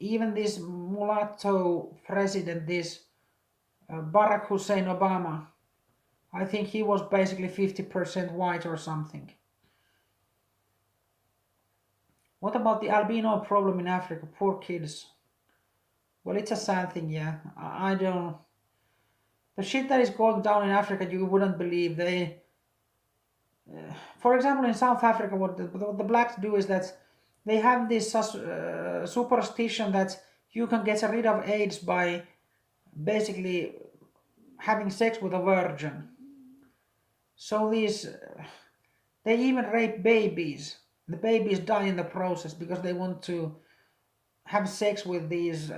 Even this mulatto president, this Barack Hussein Obama, I think he was basically 50% white or something. What about the albino problem in Africa? Poor kids. Well, it's a sad thing, yeah. I don't. The shit that is going down in Africa, you wouldn't believe. For example, in South Africa, what the blacks do is that they have this superstition that you can get rid of AIDS by basically having sex with a virgin. So they even rape babies. The babies die in the process because they want to have sex with these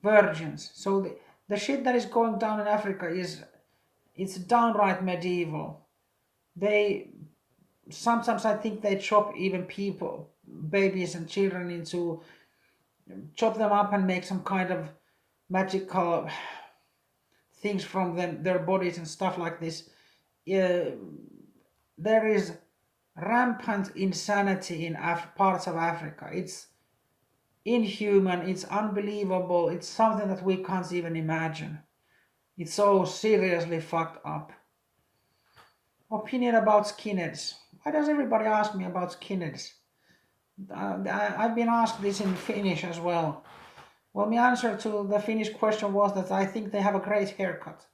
virgins. So the shit that is going down in Africa it's downright medieval. They sometimes I think they chop even people, babies and children into chop them up and make some kind of magical things from their bodies and stuff like this. There is rampant insanity in parts of Africa. It's inhuman, it's unbelievable, it's something that we can't even imagine. It's so seriously fucked up. Opinion about skinheads. Why does everybody ask me about skinheads? I've been asked this in Finnish as well. Well, my answer to the Finnish question was that I think they have a great haircut.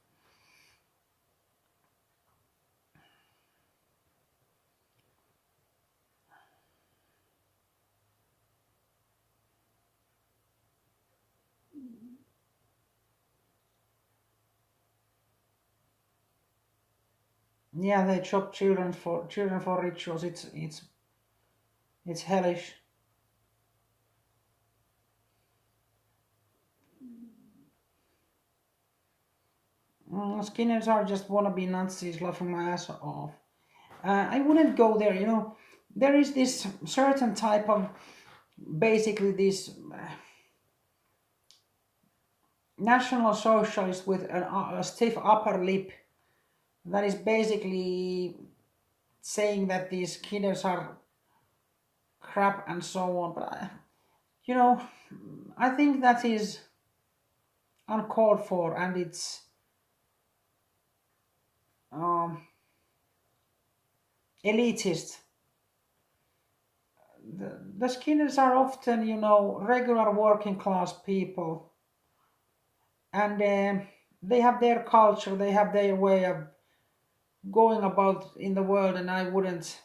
Yeah, they chop children for rituals. It's hellish. Skinheads are just wannabe Nazis laughing my ass off. I wouldn't go there. There is this certain type of basically this National Socialist with a stiff upper lip that is basically saying that these kiddos are crap and so on. But you know, I think that is uncalled for, and it's um, elitist. The Skinners are often, regular working class people, and they have their culture, they have their way of going about in the world, and I wouldn't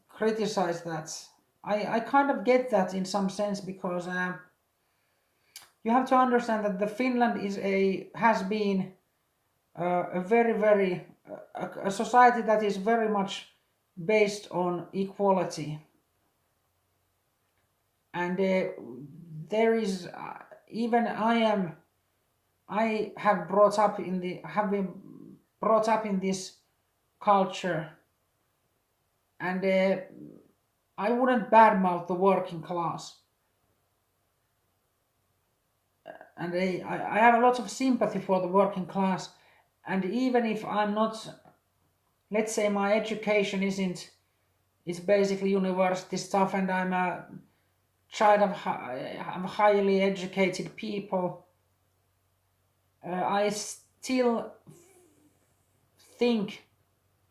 criticize that. I kind of get that in some sense because you have to understand that the Finland has been a very a society that is very much based on equality, and there is even I have been brought up in this culture, and I wouldn't badmouth the working class, and I have a lot of sympathy for the working class, and even if I'm not, let's say my education isn't, it's basically university stuff, and I'm a child of highly educated people, I still think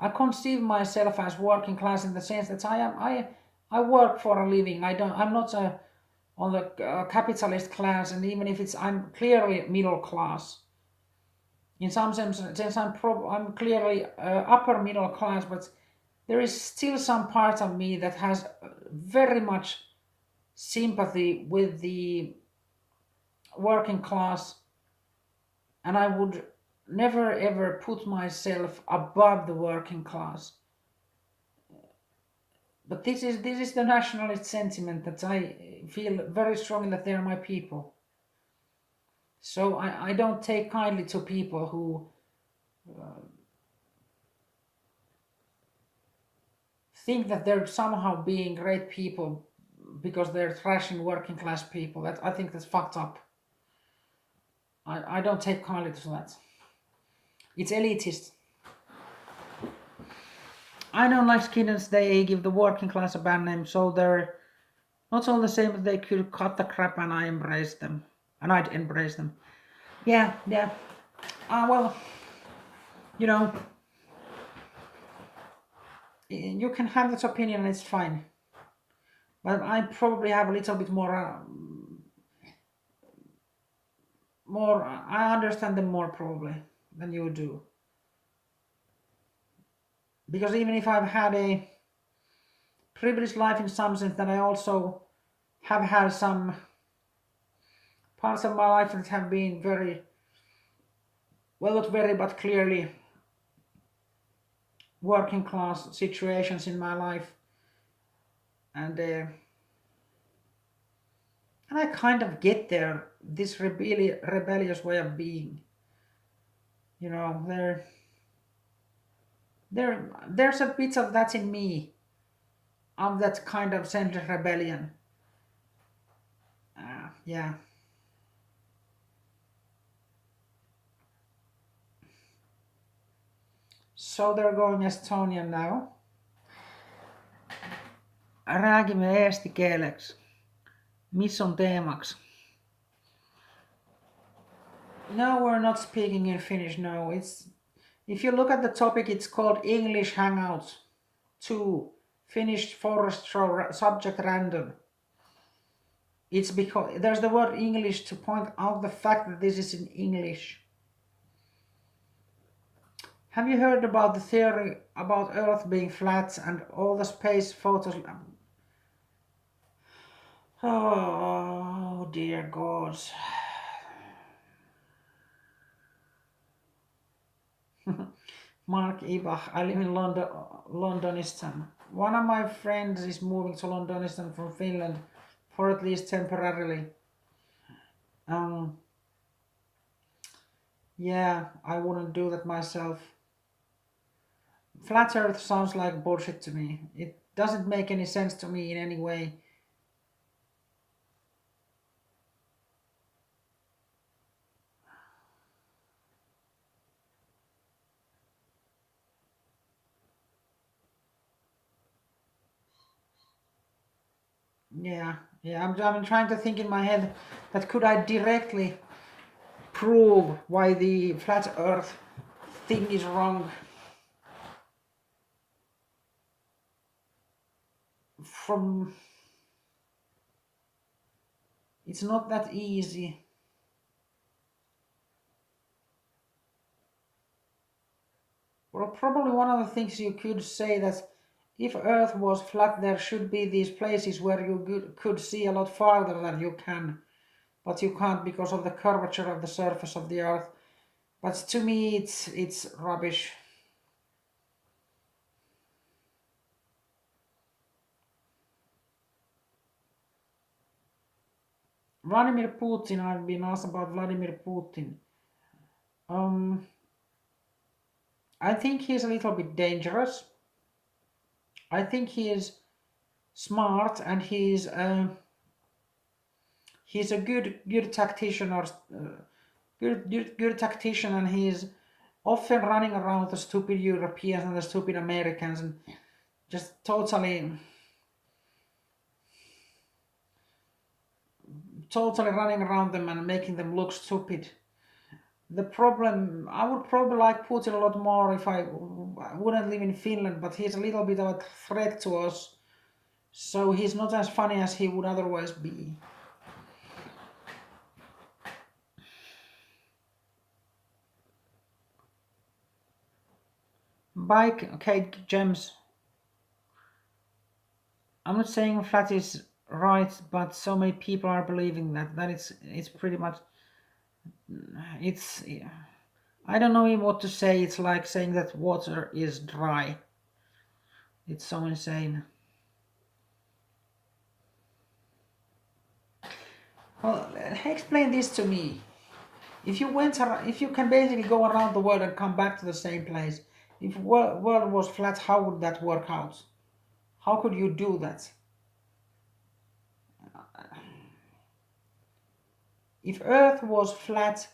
I conceive myself as working class in the sense that I work for a living. I'm not on the capitalist class, and even if I'm clearly middle class. In some sense I'm clearly upper middle class, but there is still some part of me that has very much sympathy with the working class, and I would never ever put myself above the working class. But this is the nationalist sentiment that I feel very strongly that they are my people. So I don't take kindly to people who think that they're somehow being great people because they're thrashing working class people. That I think that's fucked up. I don't take kindly to that. It's elitist. I don't like Skinners. They give the working class a bad name, so they're not all the same. But they could cut the crap, and I embrace them, and I'd embrace them. Yeah, yeah. Well, you know, you can have that opinion, and it's fine. But I probably have a little bit more. I understand them more probably than you do. Because even if I've had a privileged life in some sense, that I also have had some parts of my life that have been very, well, not very, but clearly working class situations in my life, and I kind of get this rebellious way of being. You know, there's a bit of that in me, of that kind of central rebellion. Yeah. So they're going Estonian now. Räägime eesti keeleks. Mis on teemaks? No, we're not speaking in Finnish. No, if you look at the topic, it's called English Hangout 2, Finnish Forest Show subject random. It's because there's the word English to point out the fact that this is in English. Have you heard about the theory about Earth being flat and all the space photos? Oh dear God. Mark Ibach, I live in Londonistan. One of my friends is moving to Londonistan from Finland for at least temporarily. Yeah, I wouldn't do that myself. Flat Earth sounds like bullshit to me. It doesn't make any sense to me in any way. Yeah, yeah. I'm trying to think in my head that could I directly prove why the flat Earth thing is wrong from. It's not that easy. Well, probably one of the things you could say that if Earth was flat, there should be these places where you could see a lot farther than you can, but you can't because of the curvature of the surface of the Earth. But to me, it's rubbish. Vladimir Putin. I've been asked about Vladimir Putin. Um, I think he's a little bit dangerous. I think he is smart and he's a good tactician or good tactician, and he's often running around the stupid Europeans and the stupid Americans and just totally running around them and making them look stupid. The problem, I would probably like Putin a lot more if I wouldn't live in Finland, but he's a little bit of a threat to us, so he's not as funny as he would otherwise be. Bike, okay, Gems. I'm not saying flat is right, but so many people are believing that it's pretty much it's. I don't know even what to say. It's like saying that water is dry. It's so insane. Well, explain this to me. If you can basically go around the world and come back to the same place, if world was flat, how would that work out? How could you do that? If Earth was flat,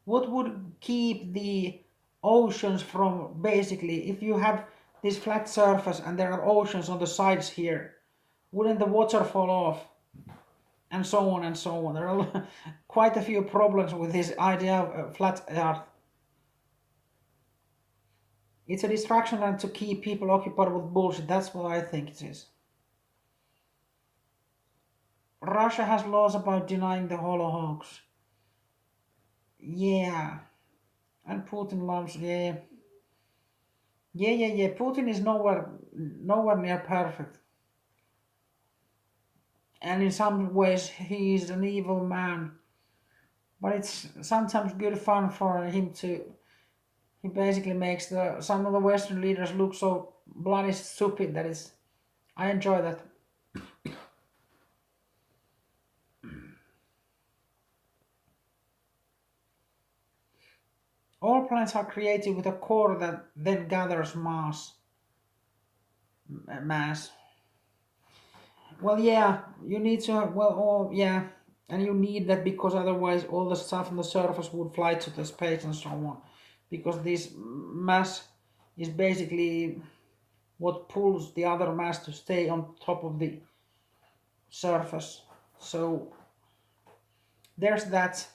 what would keep the oceans from basically, if you have this flat surface and there are oceans on the sides here, wouldn't the water fall off? And so on and so on. There are quite a few problems with this idea of flat Earth. It's a distraction and to keep people occupied with bullshit. That's what I think it is. Russia has laws about denying the Holocaust. Yeah, and Putin loves. Yeah, yeah. Putin is nowhere near perfect, and in some ways he is an evil man. But it's sometimes good fun for him to. He basically makes the some of the Western leaders look so bloody stupid that is. I enjoy that. All planets are created with a core that then gathers mass. Well, yeah, you need to. Well, oh, yeah, and you need that because otherwise all the stuff on the surface would fly to the space and so on. Because this mass is basically what pulls the other mass to stay on top of the surface. So there's that.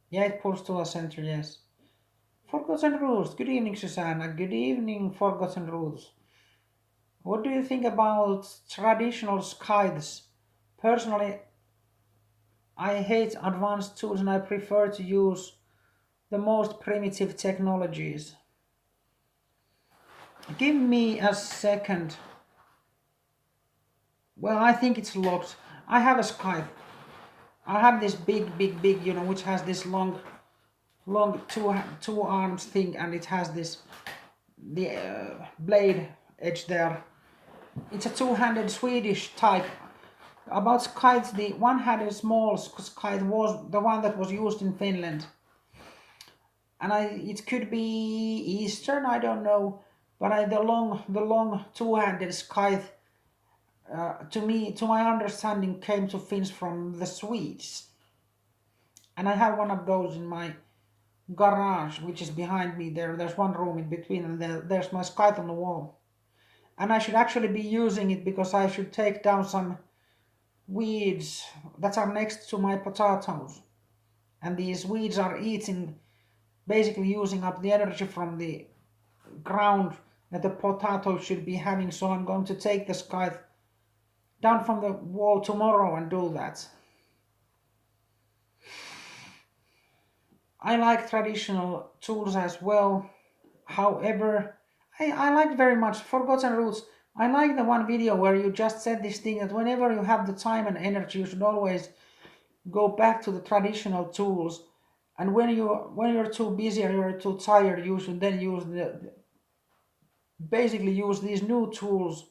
Yeah, it pulls to the center. Yes. Forgotten rules. Good evening, Susanna. Good evening, Forgotten rules. What do you think about traditional scythes? Personally, I hate advanced tools and I prefer to use the most primitive technologies. Give me a second. Well, I think it's locked. I have a scythe. I have this big, which has this long two arms thing, and it has this the blade edge there. It's a two-handed Swedish type. About scythes, the one-handed small scythe was the one that was used in Finland, and it could be Eastern, I don't know, but the long two-handed scythe, to my understanding, came to Finns from the Swedes, and I have one of those in my garage, which is behind me there. There's one room in between, and there's my scythe on the wall. And I should actually be using it because I should take down some weeds that are next to my potatoes. And these weeds are eating, basically using up the energy from the ground that the potato should be having. So I'm going to take the scythe down from the wall tomorrow and do that. I like traditional tools as well. However, I like very much Forgotten Roots. I like the one video where you just said this thing that whenever you have the time and energy, you should always go back to the traditional tools. And when you're too busy or you're too tired, you should then use basically use these new tools.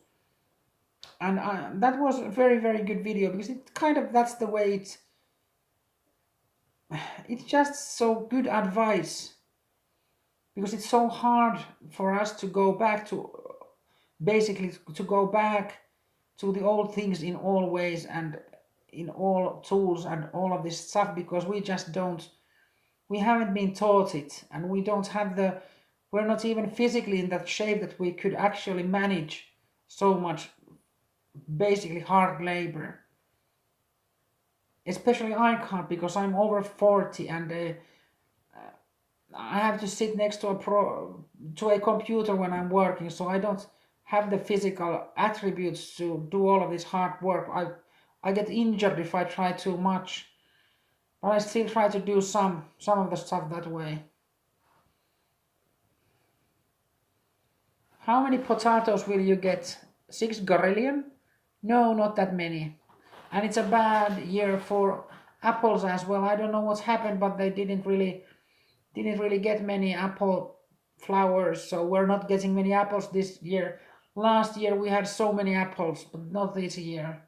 And that was a very good video because it kind of that's the way it's just so good advice because it's so hard for us to go back to basically to go back to the old things in all ways and in all tools and all of this stuff because we haven't been taught it and we don't have we're not even physically in that shape that we could actually manage so much basically hard labor. Especially I can't because I'm over 40 and I have to sit next to a computer when I'm working, so I don't have the physical attributes to do all of this hard work. I get injured if I try too much, but I still try to do some of the stuff that way. How many potatoes will you get? 6 gorillion? No, not that many. And it's a bad year for apples as well. I don't know what's happened, but they didn't really get many apple flowers, so we're not getting many apples this year. Last year we had so many apples, but not this year.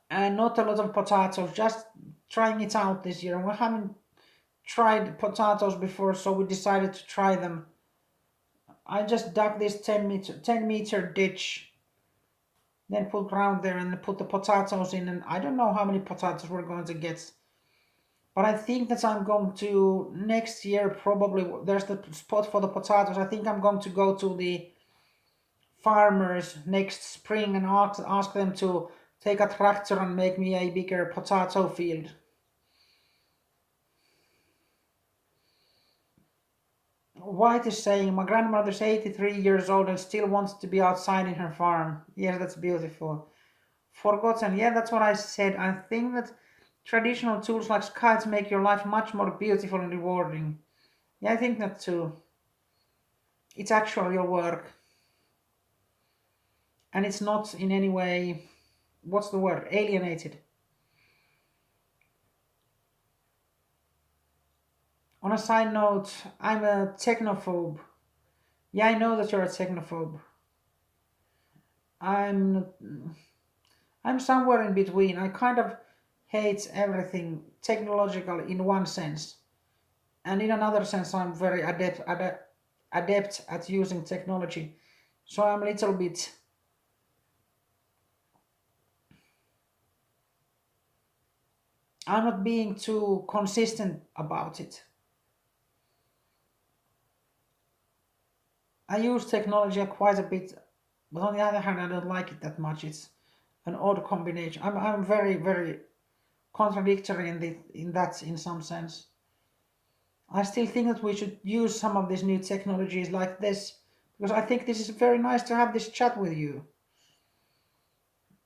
And not a lot of potatoes, just trying it out this year. We haven't tried potatoes before, so we decided to try them. I just dug this 10 meter ditch, then put ground there and put the potatoes in, and I don't know how many potatoes we're going to get. But I think that I'm going to next year probably there's the spot for the potatoes. I think I'm going to go to the farmers next spring and ask them to take a tractor and make me a bigger potato field. White is saying my grandmother's 83 years old and still wants to be outside in her farm. Yes, that's beautiful. Forgotten. Yeah, that's what I said. I think that traditional tools like kites make your life much more beautiful and rewarding. Yeah, I think that too. It's actually your work. And it's not in any way, what's the word, alienated. On a side note, I'm a technophobe. Yeah, I know that you're a technophobe. I'm I'm somewhere in between. I kind of hate everything technological in one sense, and in another sense, I'm very adept at using technology. So I'm a little bit. I'm not being too consistent about it. I use technology quite a bit, but on the other hand, I don't like it that much. It's an odd combination. I'm very contradictory in some sense. I still think that we should use some of these new technologies like this because I think this is very nice to have this chat with you,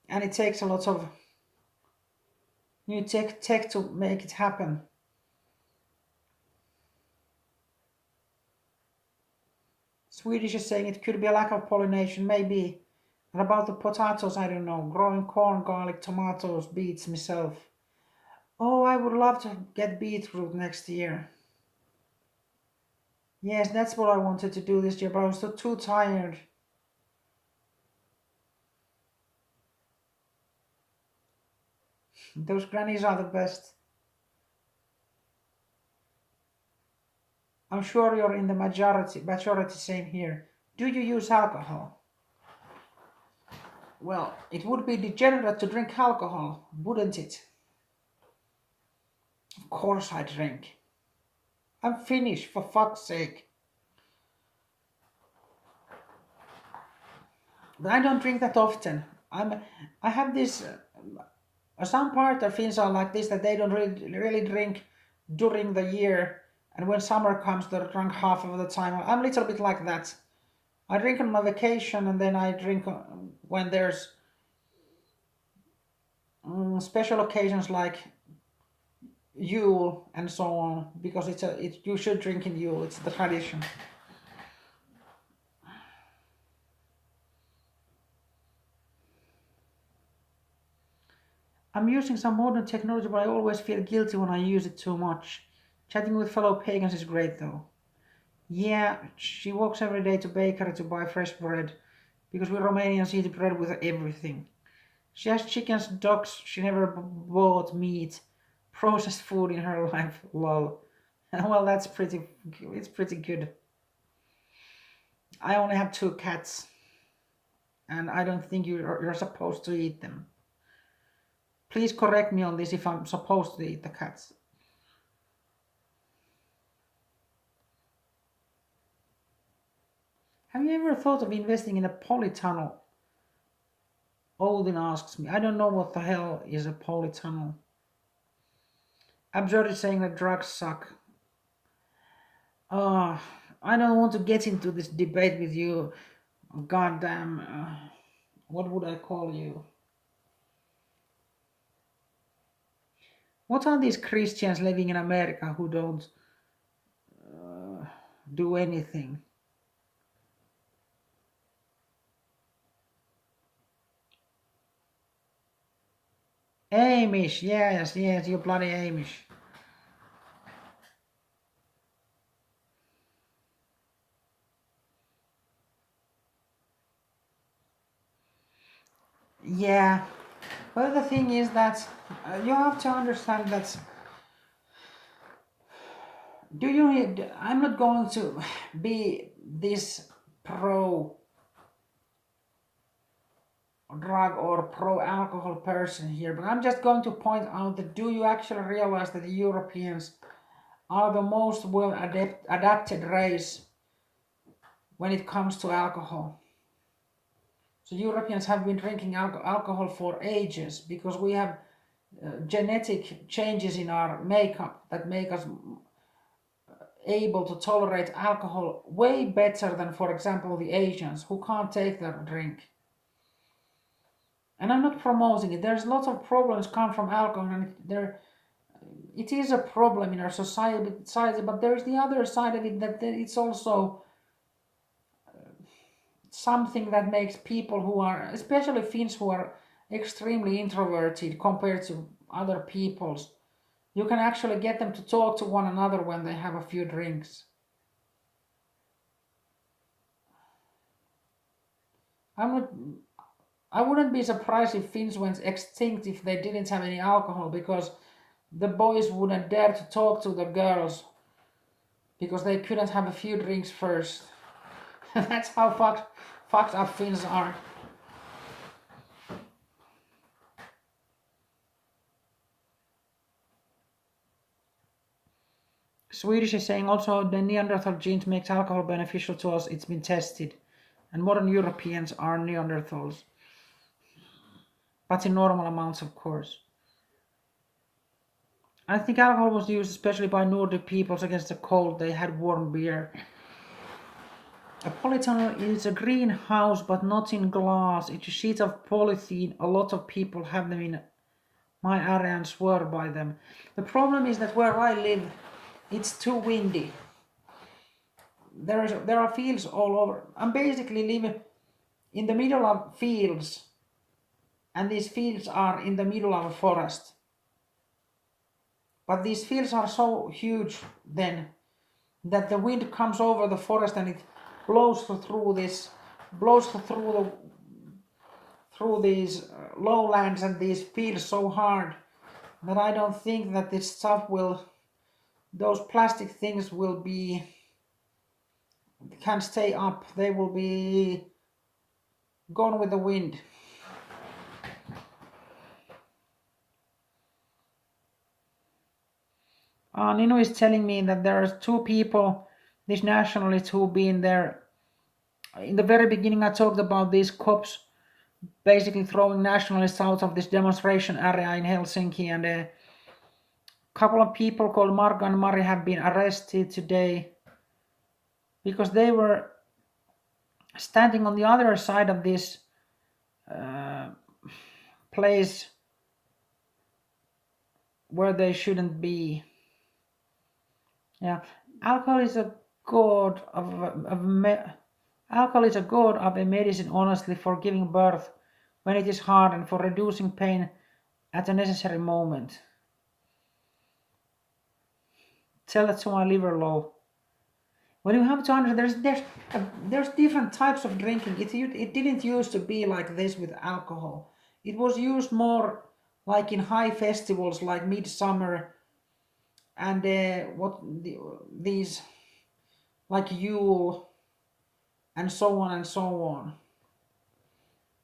and it takes a lot of new tech to make it happen. Swedish is saying it could be a lack of pollination, maybe. And about the potatoes, I don't know. Growing corn, garlic, tomatoes, beets myself. Oh, I would love to get beetroot next year. Yes, that's what I wanted to do this year, but I was too tired. Those grannies are the best. I'm sure you're in the majority same here. Do you use alcohol? Well, it would be degenerate to drink alcohol, wouldn't it? Of course I drink. I'm Finnish, for fuck's sake. But I don't drink that often. I have this. Some part of Finns are like this that they don't really drink during the year, and when summer comes, they're drunk half of the time. I'm a little bit like that. I drink on my vacation, and then I drink when there's special occasions like Yule and so on, because you should drink in Yule. It's the tradition. I'm using some modern technology, but I always feel guilty when I use it too much. Chatting with fellow pagans is great though. Yeah, she walks every day to bakery to buy fresh bread, because we Romanians eat bread with everything. She has chickens, dogs. She never bought meat, processed food in her life. Lol. Well, that's pretty. It's pretty good. I only have two cats, and I don't think you're supposed to eat them. Please correct me on this if I'm supposed to eat the cats. Have you ever thought of investing in a polytunnel? Odin asks me. I don't know what the hell is a polytunnel. Absurd is saying that drugs suck. Uh, I don't want to get into this debate with you. Goddamn. What would I call you? What are these Christians living in America who don't uh, do anything? Amish, yes, yes, you bloody Amish. Yeah, but the thing is that you have to understand that I'm not going to be this pro drug or pro alcohol person here, but I'm just going to point out that do you actually realize that the Europeans are the most well adapted race when it comes to alcohol? So Europeans have been drinking alcohol for ages because we have genetic changes in our makeup that make us able to tolerate alcohol way better than, for example, the Asians who can't take their drink. And I'm not promoting it. There's lots of problems come from alcohol, and it is a problem in our society. But there's the other side of it that it's also something that makes people who are, especially Finns, who are extremely introverted compared to other peoples. You can actually get them to talk to one another when they have a few drinks. I'm not, I wouldn't be surprised if Finns went extinct if they didn't have any alcohol because the boys wouldn't dare to talk to the girls because they couldn't have a few drinks first. That's how fucked up Finns are. Swedish is saying also the Neanderthal genes makes alcohol beneficial to us. It's been tested. And modern Europeans are Neanderthals. But in normal amounts, of course. I think alcohol was used especially by Nordic peoples against the cold. They had warm beer. A polytunnel is a greenhouse, but not in glass. It's a sheet of polythene. A lot of people have them in my area and swear by them. The problem is that where I live, it's too windy. There are fields all over. I'm basically living in the middle of fields, and these fields are in the middle of a forest. But these fields are so huge then that the wind comes over the forest and it blows through these lowlands and these fields so hard that I don't think that this stuff those plastic things can stay up. They will be gone with the wind. Nino is telling me that there are two people, these nationalists, who've been there In the very beginning, I talked about these cops basically throwing nationalists out of this demonstration area in Helsinki, and a couple of people called Marko and Mari have been arrested today because they were standing on the other side of this uh, place where they shouldn't be. Yeah, alcohol is a god alcohol is a god of a medicine, honestly, for giving birth when it is hard and for reducing pain at a necessary moment. Tell that to my liver low. When you have to understand, there's different types of drinking. It didn't used to be like this with alcohol. It was used more like in high festivals like midsummer and these like Yule and so on and so on.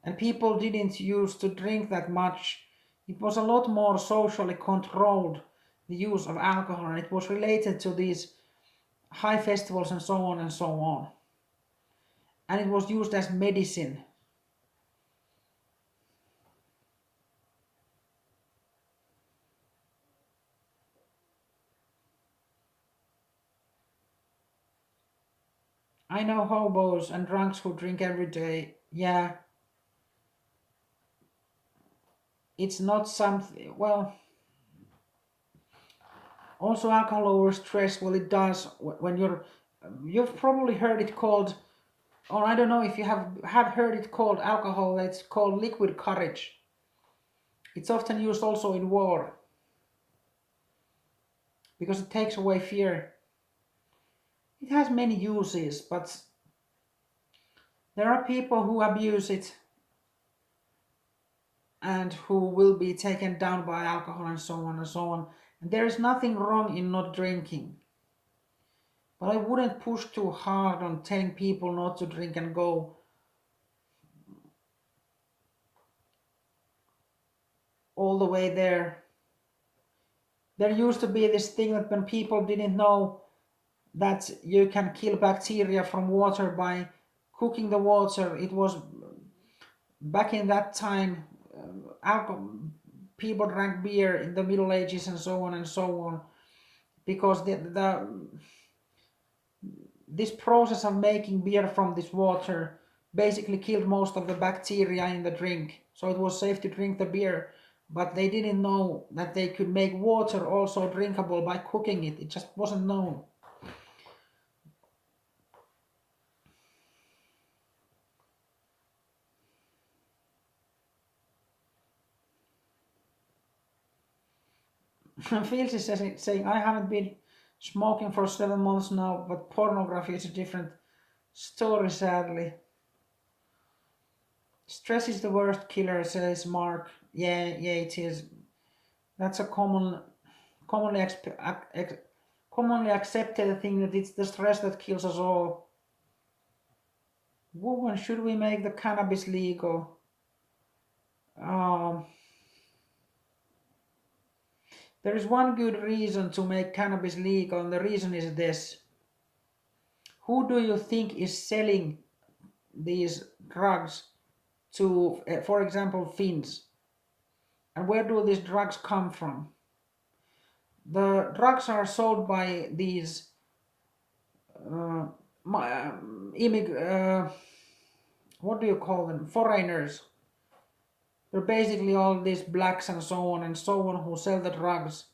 And people didn't used to drink that much. It was a lot more socially controlled, the use of alcohol, and it was related to these high festivals and so on and so on. And it was used as medicine. I know hobos and drunks who drink every day. Yeah, it's not something. Well, also alcohol lowers stress. Well, it does when you're. You've probably heard it called, or I don't know if you have heard it called alcohol. It's called liquid courage. It's often used also in war because it takes away fear. It has many uses, but there are people who abuse it and who will be taken down by alcohol and so on and so on. And there is nothing wrong in not drinking. But I wouldn't push too hard on telling people not to drink and go all the way there. There used to be this thing that when people didn't know that you can kill bacteria from water by cooking the water, it was back in that time, alcohol, people drank beer in the Middle Ages and so on and so on, because this process of making beer from this water basically killed most of the bacteria in the drink. So it was safe to drink the beer, but they didn't know that they could make water also drinkable by cooking it. It just wasn't known. Fields is saying, I haven't been smoking for 7 months now, but pornography is a different story, sadly. Stress is the worst killer, says Mark. Yeah, it is. That's a commonly commonly accepted thing that it's the stress that kills us all. Woman, should we make the cannabis legal? Um, there is one good reason to make cannabis legal, and the reason is this. Who do you think is selling these drugs to, for example, Finns? And where do these drugs come from? The drugs are sold by these uh, what do you call them? Foreigners. They're basically all these blacks and so on who sell the drugs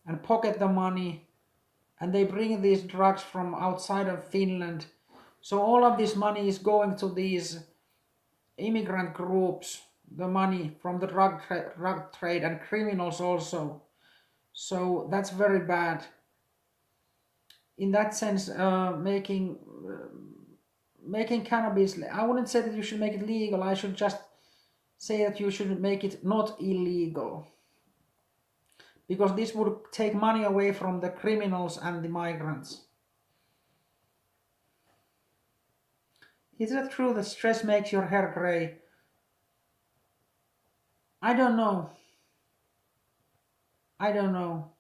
and pocket the money, and they bring these drugs from outside of Finland. So all of this money is going to these immigrant groups, the money from the drug trade and criminals also. So that's very bad. In that sense, making cannabis, I wouldn't say that you should make it legal. I should just say that you should make it not illegal, because this would take money away from the criminals and the migrants. Is it true that stress makes your hair gray? I don't know. I don't know.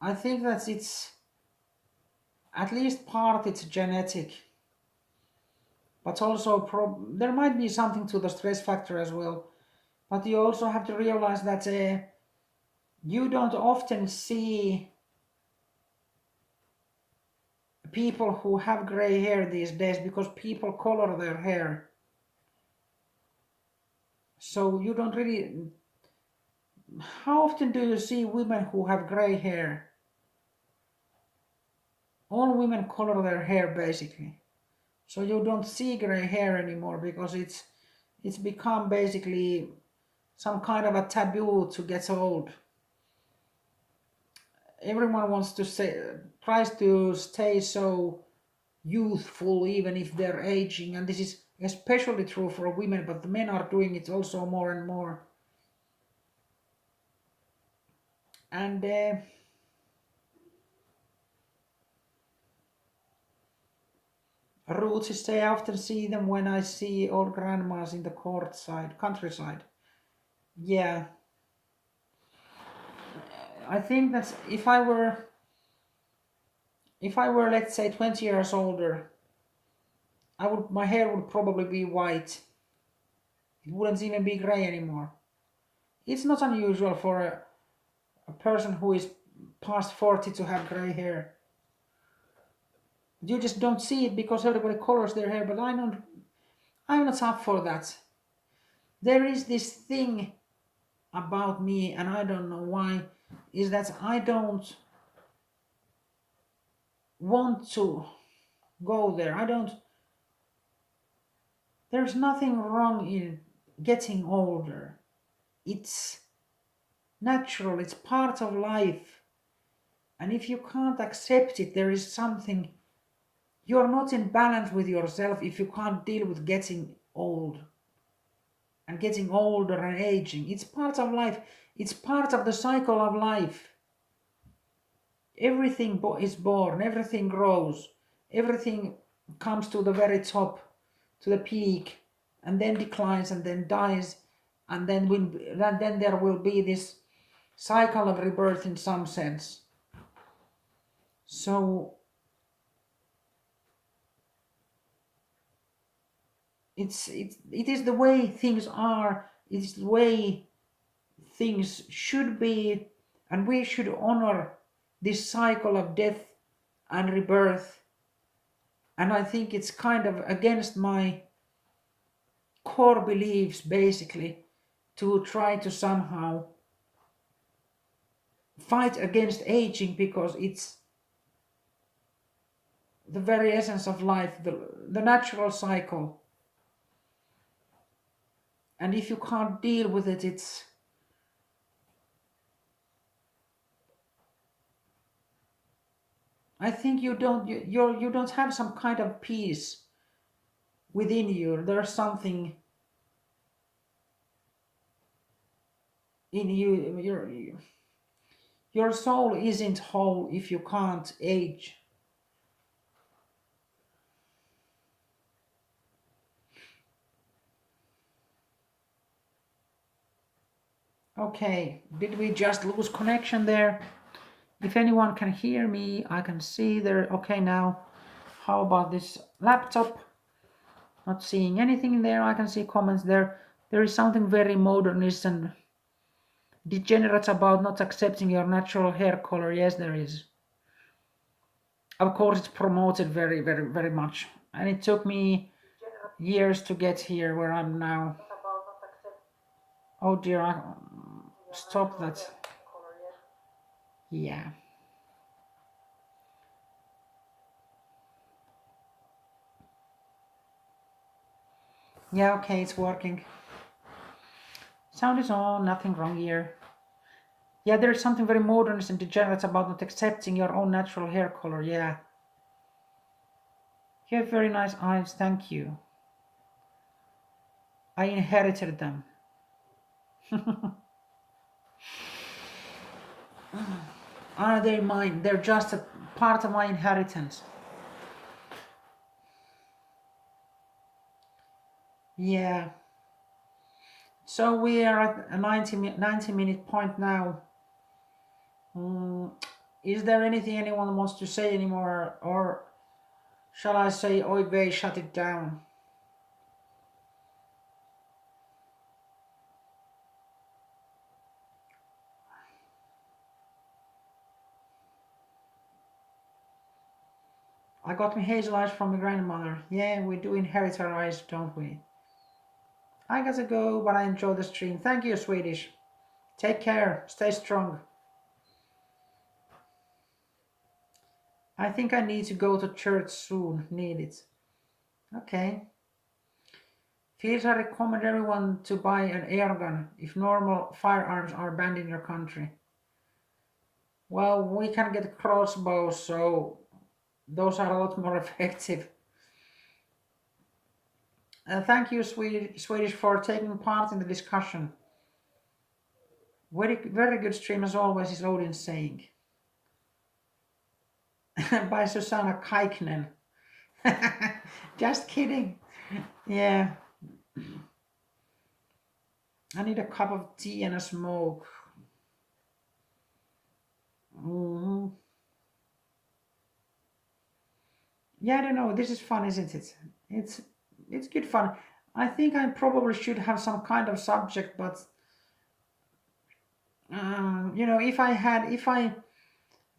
I think that it's At least part it's genetic, but also there might be something to the stress factor as well. But you also have to realize that you don't often see people who have gray hair these days because people color their hair. So you don't really. How often do you see women who have gray hair? All women color their hair basically. So you don't see gray hair anymore because it's become basically some kind of a taboo to get old. Everyone wants to tries to stay so youthful even if they're aging, and this is especially true for women, but the men are doing it also more and more. And roots is I often see them when I see old grandmas in the countryside. Yeah, I think that if I were let's say 20 years older, my hair would probably be white. It wouldn't even be gray anymore. It's not unusual for a person who is past 40 to have gray hair. You just don't see it because everybody colors their hair, but I'm not up for that. There is this thing about me, and I don't know why, is that I don't want to go there. There's nothing wrong in getting older. It's natural, it's part of life. And if you can't accept it, there is something, you're not in balance with yourself if you can't deal with getting old and getting older and aging. It's part of life, it's part of the cycle of life. Everything is born, everything grows, everything comes to the very top, to the peak, and then declines and then dies, and then there will be this cycle of rebirth in some sense. So it is the way things are, it's the way things should be, and we should honor this cycle of death and rebirth. And I think it's kind of against my core beliefs basically to try to somehow fight against aging, because it's the very essence of life, the natural cycle. And if you can't deal with it, I think you don't have some kind of peace within you. There's something in you. Your soul isn't whole if you can't age. Okay, did we just lose connection there? If anyone can hear me, I can see there. Okay, now, how about this laptop? Not seeing anything there. I can see comments there. There is something very modernist and degenerate about not accepting your natural hair color. Yes, there is. Of course, it's promoted very, very, very much. And it took me years to get here where I'm now. Oh dear, stop that. Yeah. Yeah, okay, it's working. Sound is on, nothing wrong here. Yeah, there's something very modernist and degenerate about not accepting your own natural hair color, yeah. You have very nice eyes, thank you. I inherited them. They're mine, they're just a part of my inheritance. Yeah. So we are at a 90-minute point now. Is there anything anyone wants to say anymore, or shall I say, oi vey, shut it down? I got me hazel eyes from my grandmother. Yeah, we do inherit our eyes, don't we? I gotta go, but I enjoy the stream. Thank you, Swedish. Take care. Stay strong. I think I need to go to church soon. Need it. Okay. Feels I recommend everyone to buy an airgun if normal firearms are banned in your country. Well, we can get crossbows, so those are a lot more effective. Thank you, Swedish, for taking part in the discussion. Very, very good stream as always, is Odin saying. By Susanna Kaukinen. Just kidding. Yeah, I need a cup of tea and a smoke. Hmm. Yeah, I don't know. This is fun, isn't it? It's good fun. I think I probably should have some kind of subject, but if I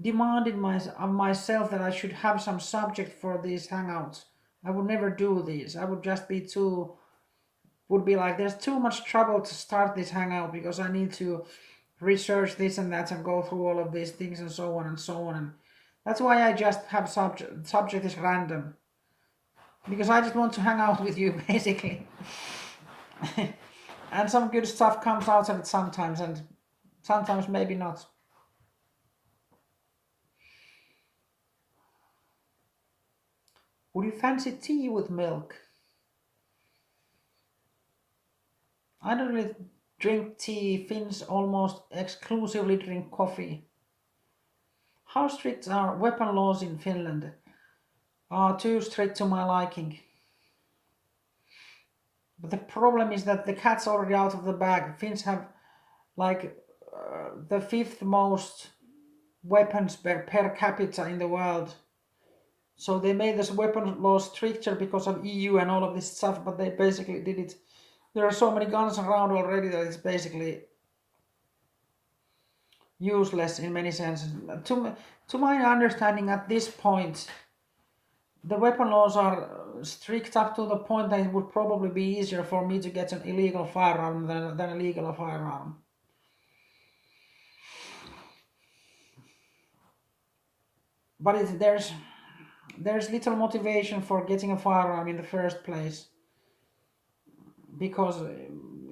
demanded of myself that I should have some subject for these hangouts, I would never do these. I would just be too would be like, there's too much trouble to start this hangout because I need to research this and that and go through all of these things and so on and so on. And that's why I just have subject is random, because I just want to hang out with you basically. And some good stuff comes out of it sometimes, and sometimes maybe not. Would you fancy tea with milk? I don't really drink tea. Finns almost exclusively drink coffee. How strict are weapon laws in Finland? Are too strict to my liking. But the problem is that the cat's already out of the bag. Finns have like the fifth most weapons per capita in the world. So they made this weapon law stricter because of EU and all of this stuff, but they basically did it. There are so many guns around already that it's basically useless in many senses. To my understanding, at this point, the weapon laws are strict up to the point that it would probably be easier for me to get an illegal firearm than a legal firearm. But there's little motivation for getting a firearm in the first place, because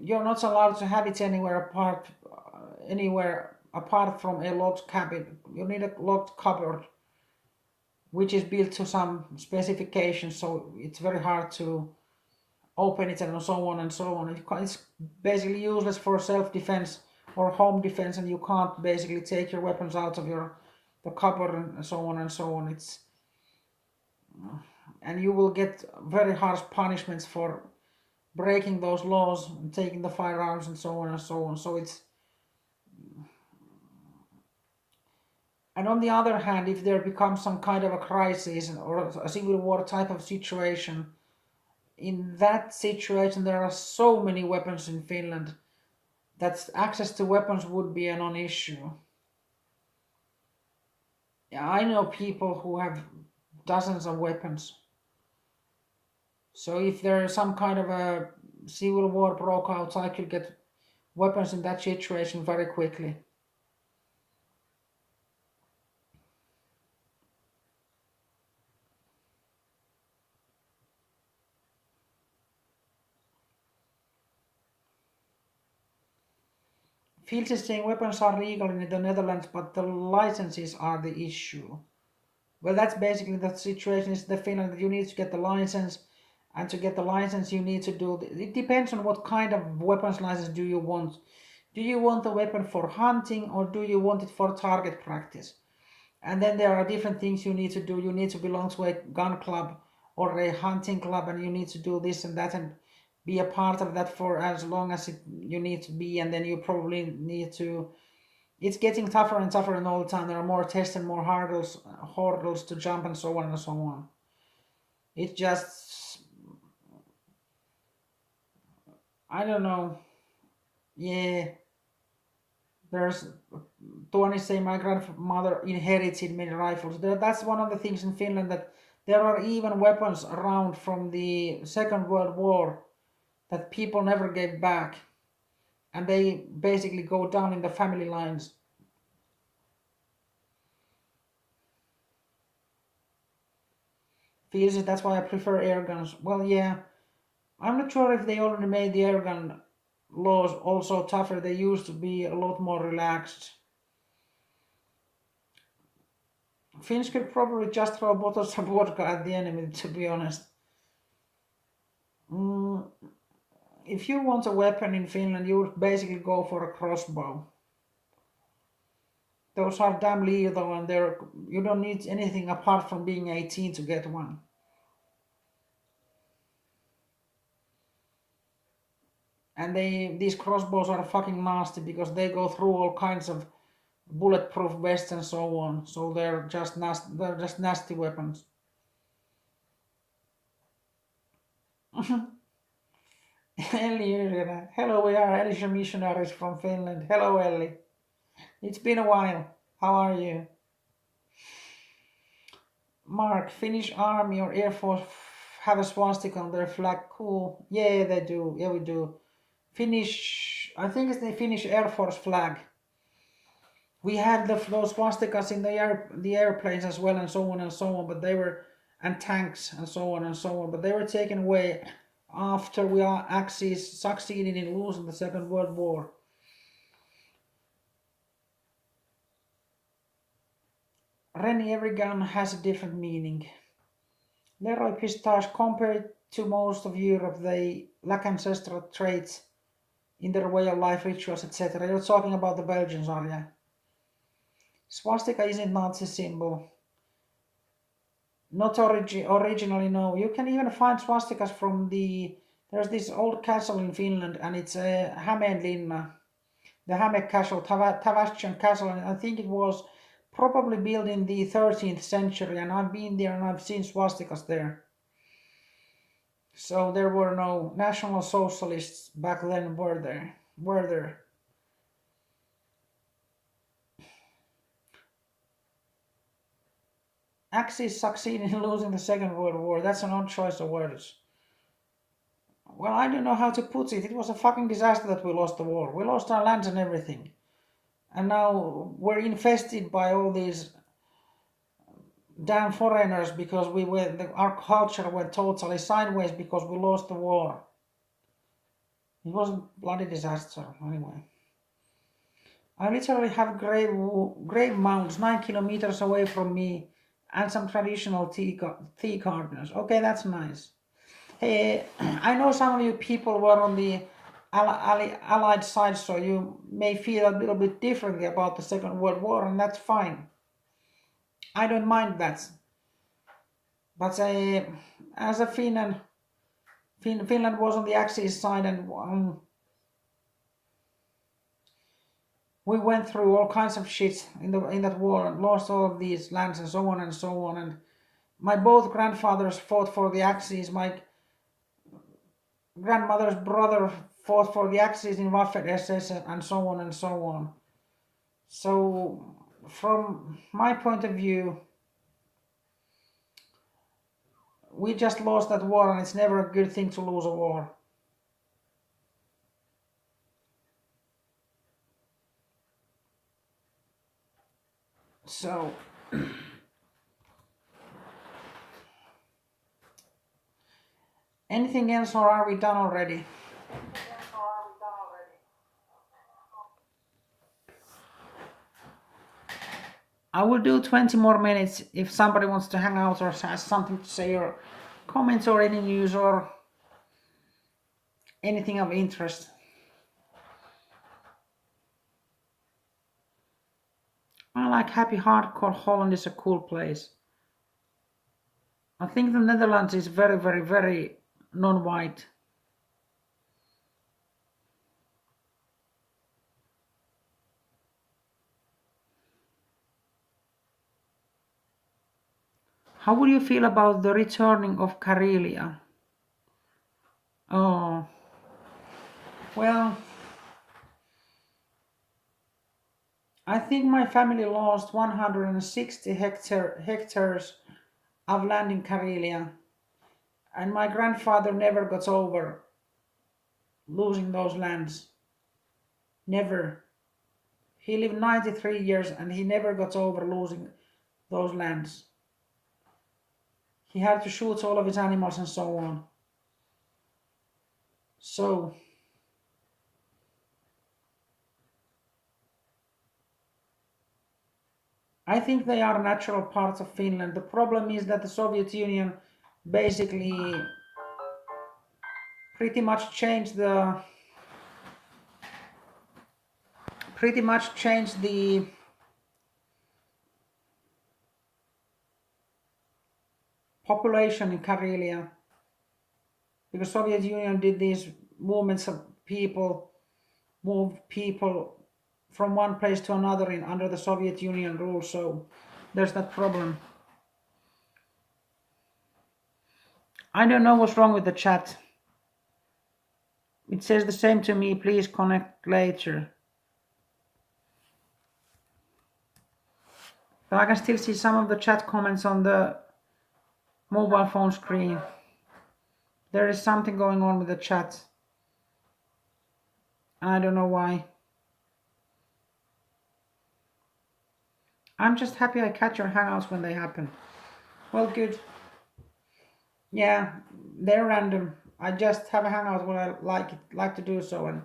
you're not allowed to have it anywhere apart from a locked cabin. You need a locked cupboard which is built to some specifications, so it's very hard to open it and so on and so on. It's basically useless for self-defense or home defense, and you can't basically take your weapons out of the cupboard and so on and so on. And you will get very harsh punishments for breaking those laws and taking the firearms and so on and so on. So it's and on the other hand, if there becomes some kind of a crisis or a civil war type of situation, in that situation there are so many weapons in Finland that access to weapons would be a non-issue. Yeah, I know people who have dozens of weapons. So if there is some kind of a civil war broke out, I could get weapons in that situation very quickly. Fields is saying weapons are legal in the Netherlands, but the licenses are the issue. Well, that's basically the situation is the Finland that you need to get the license, and to get the license you need to do. It depends on what kind of weapons license do you want. Do you want the weapon for hunting or do you want it for target practice? And then there are different things you need to do. You need to belong to a gun club or a hunting club, and you need to do this and that and be a part of that for as long as you need to be. And then you probably need to It's getting tougher and tougher and all the time. There are more tests and more hurdles to jump and so on and so on. It's just, I don't know. Yeah, there's Tuoni say my grandmother inherited many rifles. That's one of the things in Finland, that there are even weapons around from the Second World War that people never gave back, and they basically go down in the family lines. Feels it. That's why I prefer air guns. Well, yeah, I'm not sure if they already made the air gun laws also tougher. They used to be a lot more relaxed. Finns could probably just throw bottles of vodka at the enemy, to be honest. Mm, if you want a weapon in Finland, you would basically go for a crossbow. Those are damn lethal, and you don't need anything apart from being 18 to get one. And these crossbows are fucking nasty because they go through all kinds of bulletproof vests and so on. So they're just nasty. They're just nasty weapons. Ellie, hello, we are Ellie missionaries from Finland. Hello, Ellie. It's been a while. How are you? Mark, Finnish Army or Air Force have a swastika on their flag. Cool. Yeah, they do. Yeah, we do. Finnish, I think it's the Finnish Air Force flag. We had those swastikas in the airplanes as well, and so on and so on. But they were, and tanks and so on and so on. But they were taken away after we are Axis succeeded in losing the Second World War. Rennie, every gun has a different meaning. Leroy Pistache, compared to most of Europe, they lack ancestral traits in their way of life, rituals, etc. You're talking about the Belgians, are you? Swastika isn't Nazi symbol. Not originally, no. You can even find swastikas from there's this old castle in Finland, and it's a Hämeenlinna, the Häme Castle, Tavastian Castle, and I think it was probably built in the 13th century, and I've been there and I've seen swastikas there. So there were no National Socialists back then, were there? Were there? Axis succeeded in losing the Second World War. That's an odd choice of words. Well, I don't know how to put it. It was a fucking disaster that we lost the war. We lost our lands and everything. And now we're infested by all these damn foreigners because our culture went totally sideways because we lost the war. It was a bloody disaster, anyway. I literally have grave mounds 9 kilometers away from me and some traditional tea gardens. Okay, that's nice. Hey, I know some of you people were on the Allied side, so you may feel a little bit differently about the Second World War, and that's fine. I don't mind that. But as a Finland was on the Axis side, and we went through all kinds of shit in that war and lost all of these lands and so on and so on. And my both grandfathers fought for the Axis. My grandmother's brother fought for the Axis in Waffen SS and so on and so on. So from my point of view, we just lost that war, and it's never a good thing to lose a war. So anything else, or are we done already? I will do 20 more minutes if somebody wants to hang out or has something to say, or comments, or any news, or anything of interest. I like happy hardcore. Holland is a cool place. I think the Netherlands is very, very, very non-white. How would you feel about the returning of Karelia? Oh, well, I think my family lost 160 hectares of land in Karelia, and my grandfather never got over losing those lands. Never. He lived 93 years and he never got over losing those lands. He had to shoot all of his animals and so on. So, I think they are natural parts of Finland. The problem is that the Soviet Union basically pretty much changed the population in Karelia, because Soviet Union did these movements of people, moved people from one place to another in under the Soviet Union rule. So there's that problem. I don't know what's wrong with the chat. It says the same to me. Please connect later. But I can still see some of the chat comments on the mobile phone screen. There is something going on with the chat. And I don't know why. I'm just happy I catch your hangouts when they happen. Well, good. Yeah, they're random. I just have a hangout when I like to do so, and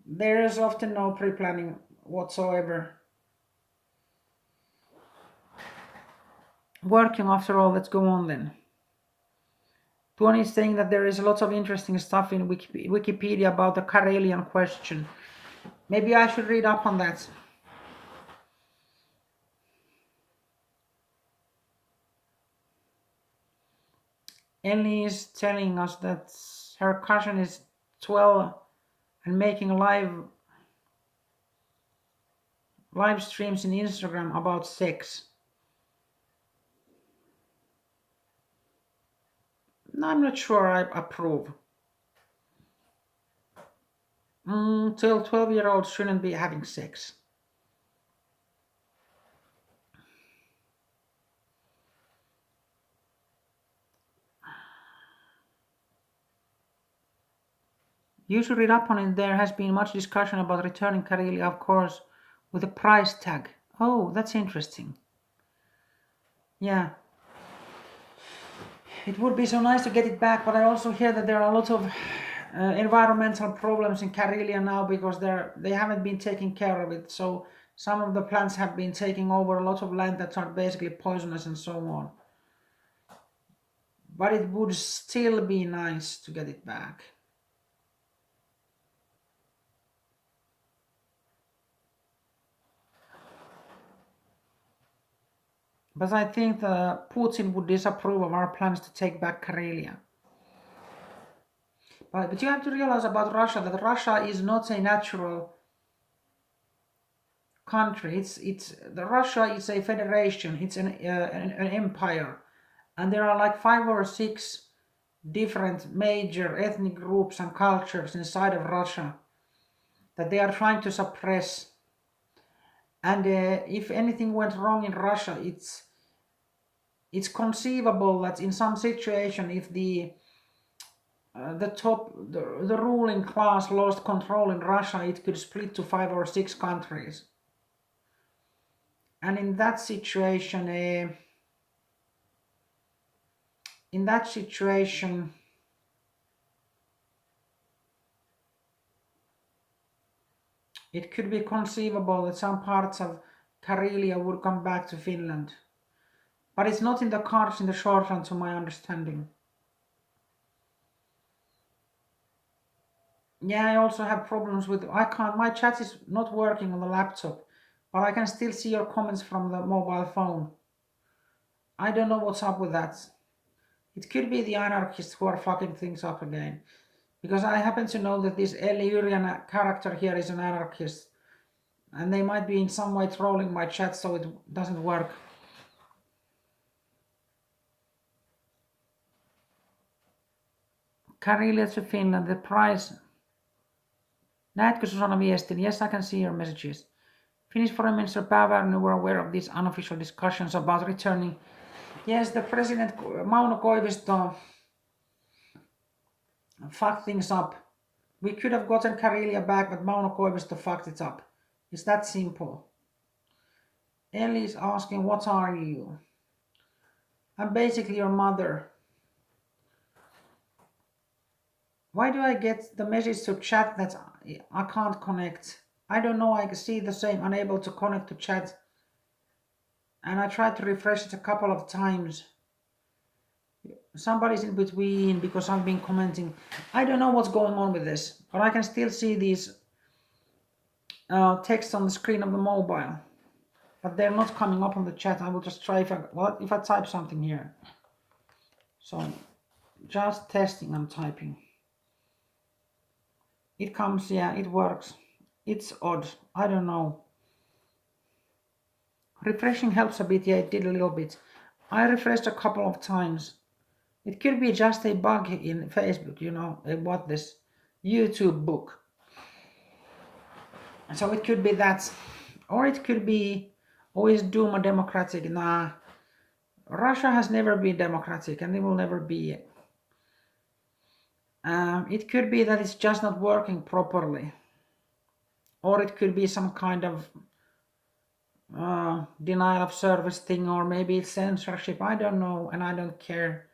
there is often no pre-planning whatsoever. Working after all, let's go on then. Tuoni is saying that there is a lot of interesting stuff in Wikipedia about the Karelian question. Maybe I should read up on that. Ellie is telling us that her cousin is 12 and making live streams in Instagram about sex. I'm not sure I approve. 12-year-olds shouldn't be having sex. You should read up on it. There has been much discussion about returning Karelia, of course, with a price tag. Oh, that's interesting. Yeah. It would be so nice to get it back, but I also hear that there are a lot of environmental problems in Karelia now because they haven't been taking care of it. So some of the plants have been taking over a lot of land that are basically poisonous and so on. But it would still be nice to get it back. But I think Putin would disapprove of our plans to take back Karelia. But you have to realize about Russia that Russia is not a natural country. Russia is a federation. It's an empire, and there are like 5 or 6 different major ethnic groups and cultures inside of Russia that they are trying to suppress. And if anything went wrong in Russia, it's conceivable that in some situation, if the ruling class lost control in Russia, it could split to 5 or 6 countries. And in that situation, it could be conceivable that some parts of Karelia would come back to Finland. But it's not in the cards in the short run, to my understanding. Yeah, I also have problems with, my chat is not working on the laptop, but I can still see your comments from the mobile phone. I don't know what's up with that. It could be the anarchists who are fucking things up again. Because I happen to know that this Elli Yrjänä character here is an anarchist. And they might be in some way trolling my chat so it doesn't work. Karelia to Finland, the prize. Näetkö Susanna viestin? Yes, I can see your messages. Finnish Foreign Minister Päiväinen were aware of these unofficial discussions about returning. Yes, the President Mauno Koivisto fucked things up. We could have gotten Karelia back, but Mauno Koivisto fucked it up. It's that simple. Ellie is asking, what are you? I'm basically your mother. Why do I get the message to chat that I can't connect? I don't know, I see the same, unable to connect to chat. And I tried to refresh it a couple of times. Somebody's in between because I've been commenting. I don't know what's going on with this, but I can still see these texts on the screen of the mobile. But they're not coming up on the chat. I will just try if I type something here. So just testing, I'm typing. It comes, yeah, it works. It's odd, I don't know. Refreshing helps a bit, yeah, it did a little bit. I refreshed a couple of times. It could be just a bug in Facebook, you know, what this YouTube book. So it could be that, or it could be, is Duma democratic? Nah, Russia has never been democratic and it will never be. It could be that it's just not working properly. Or it could be some kind of denial of service thing, or maybe it's censorship. I don't know, and I don't care.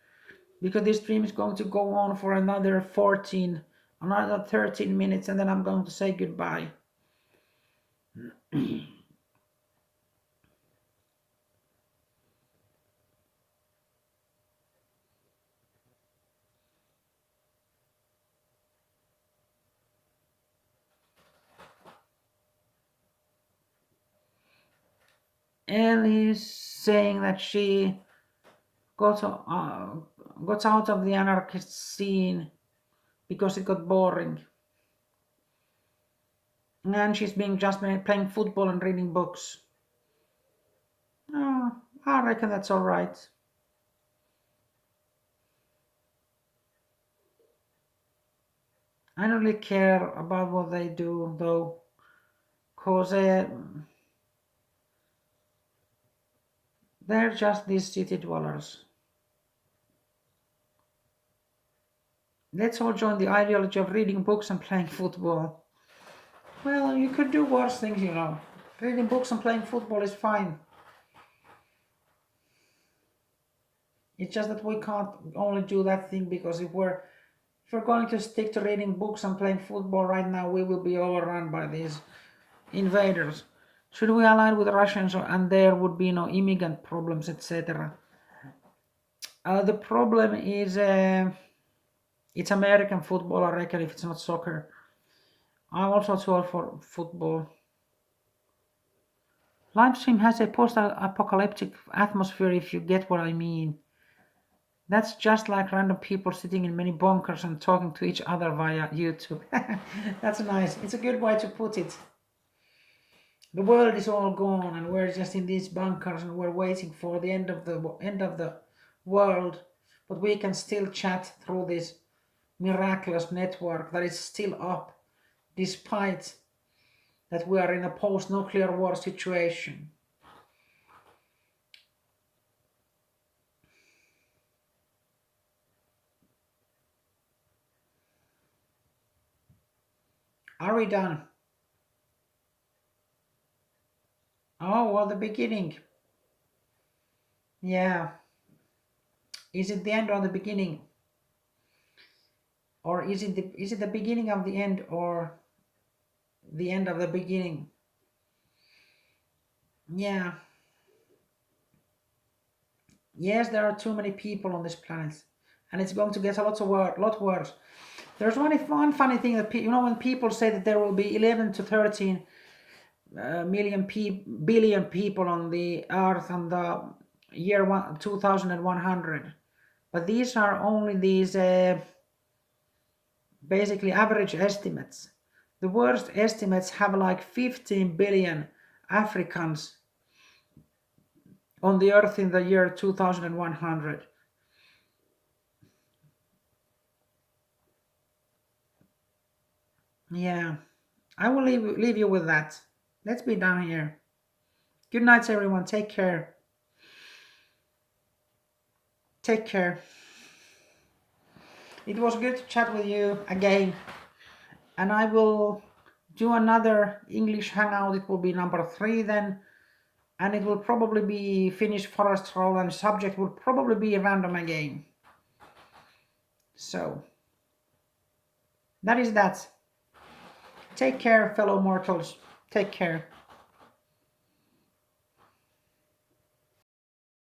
Because this stream is going to go on for another 13 minutes, and then I'm going to say goodbye. Ellie's saying that she got out of the anarchist scene because it got boring. And she's been just playing football and reading books. Oh, I reckon that's all right. I don't really care about what they do, though, because they're just these city dwellers. Let's all join the ideology of reading books and playing football. Well, you could do worse things, you know. Reading books and playing football is fine. It's just that we can't only do that thing, because if we're going to stick to reading books and playing football right now, we will be overrun by these invaders. Should we align with the Russians and there would be no immigrant problems, etc.? The problem is it's American football, I reckon, if it's not soccer. I'm also too old for football. Livestream has a post-apocalyptic atmosphere, if you get what I mean. That's just like random people sitting in many bunkers and talking to each other via YouTube. That's nice. It's a good way to put it. The world is all gone and we're just in these bunkers and we're waiting for the end of the world, but we can still chat through this miraculous network that is still up despite that we are in a post-nuclear war situation. Are we done? Oh, well, the beginning. Yeah. Is it the end or the beginning? Or is it the beginning of the end or the end of the beginning? Yeah. Yes, there are too many people on this planet, and it's going to get a lot worse. There's one funny thing that when people say that there will be 11 to 13 billion people on the Earth on the year 2100, but these are only these basically average estimates. The worst estimates have like 15 billion Africans on the Earth in the year 2100. Yeah, I will leave you with that. Let's be done here. Good night, everyone. Take care. Take care. It was good to chat with you again, and I will do another English hangout. It will be number 3 then, and it will probably be Finnish forest roll, and subject will probably be random again. So that is that. Take care, fellow mortals. Take care.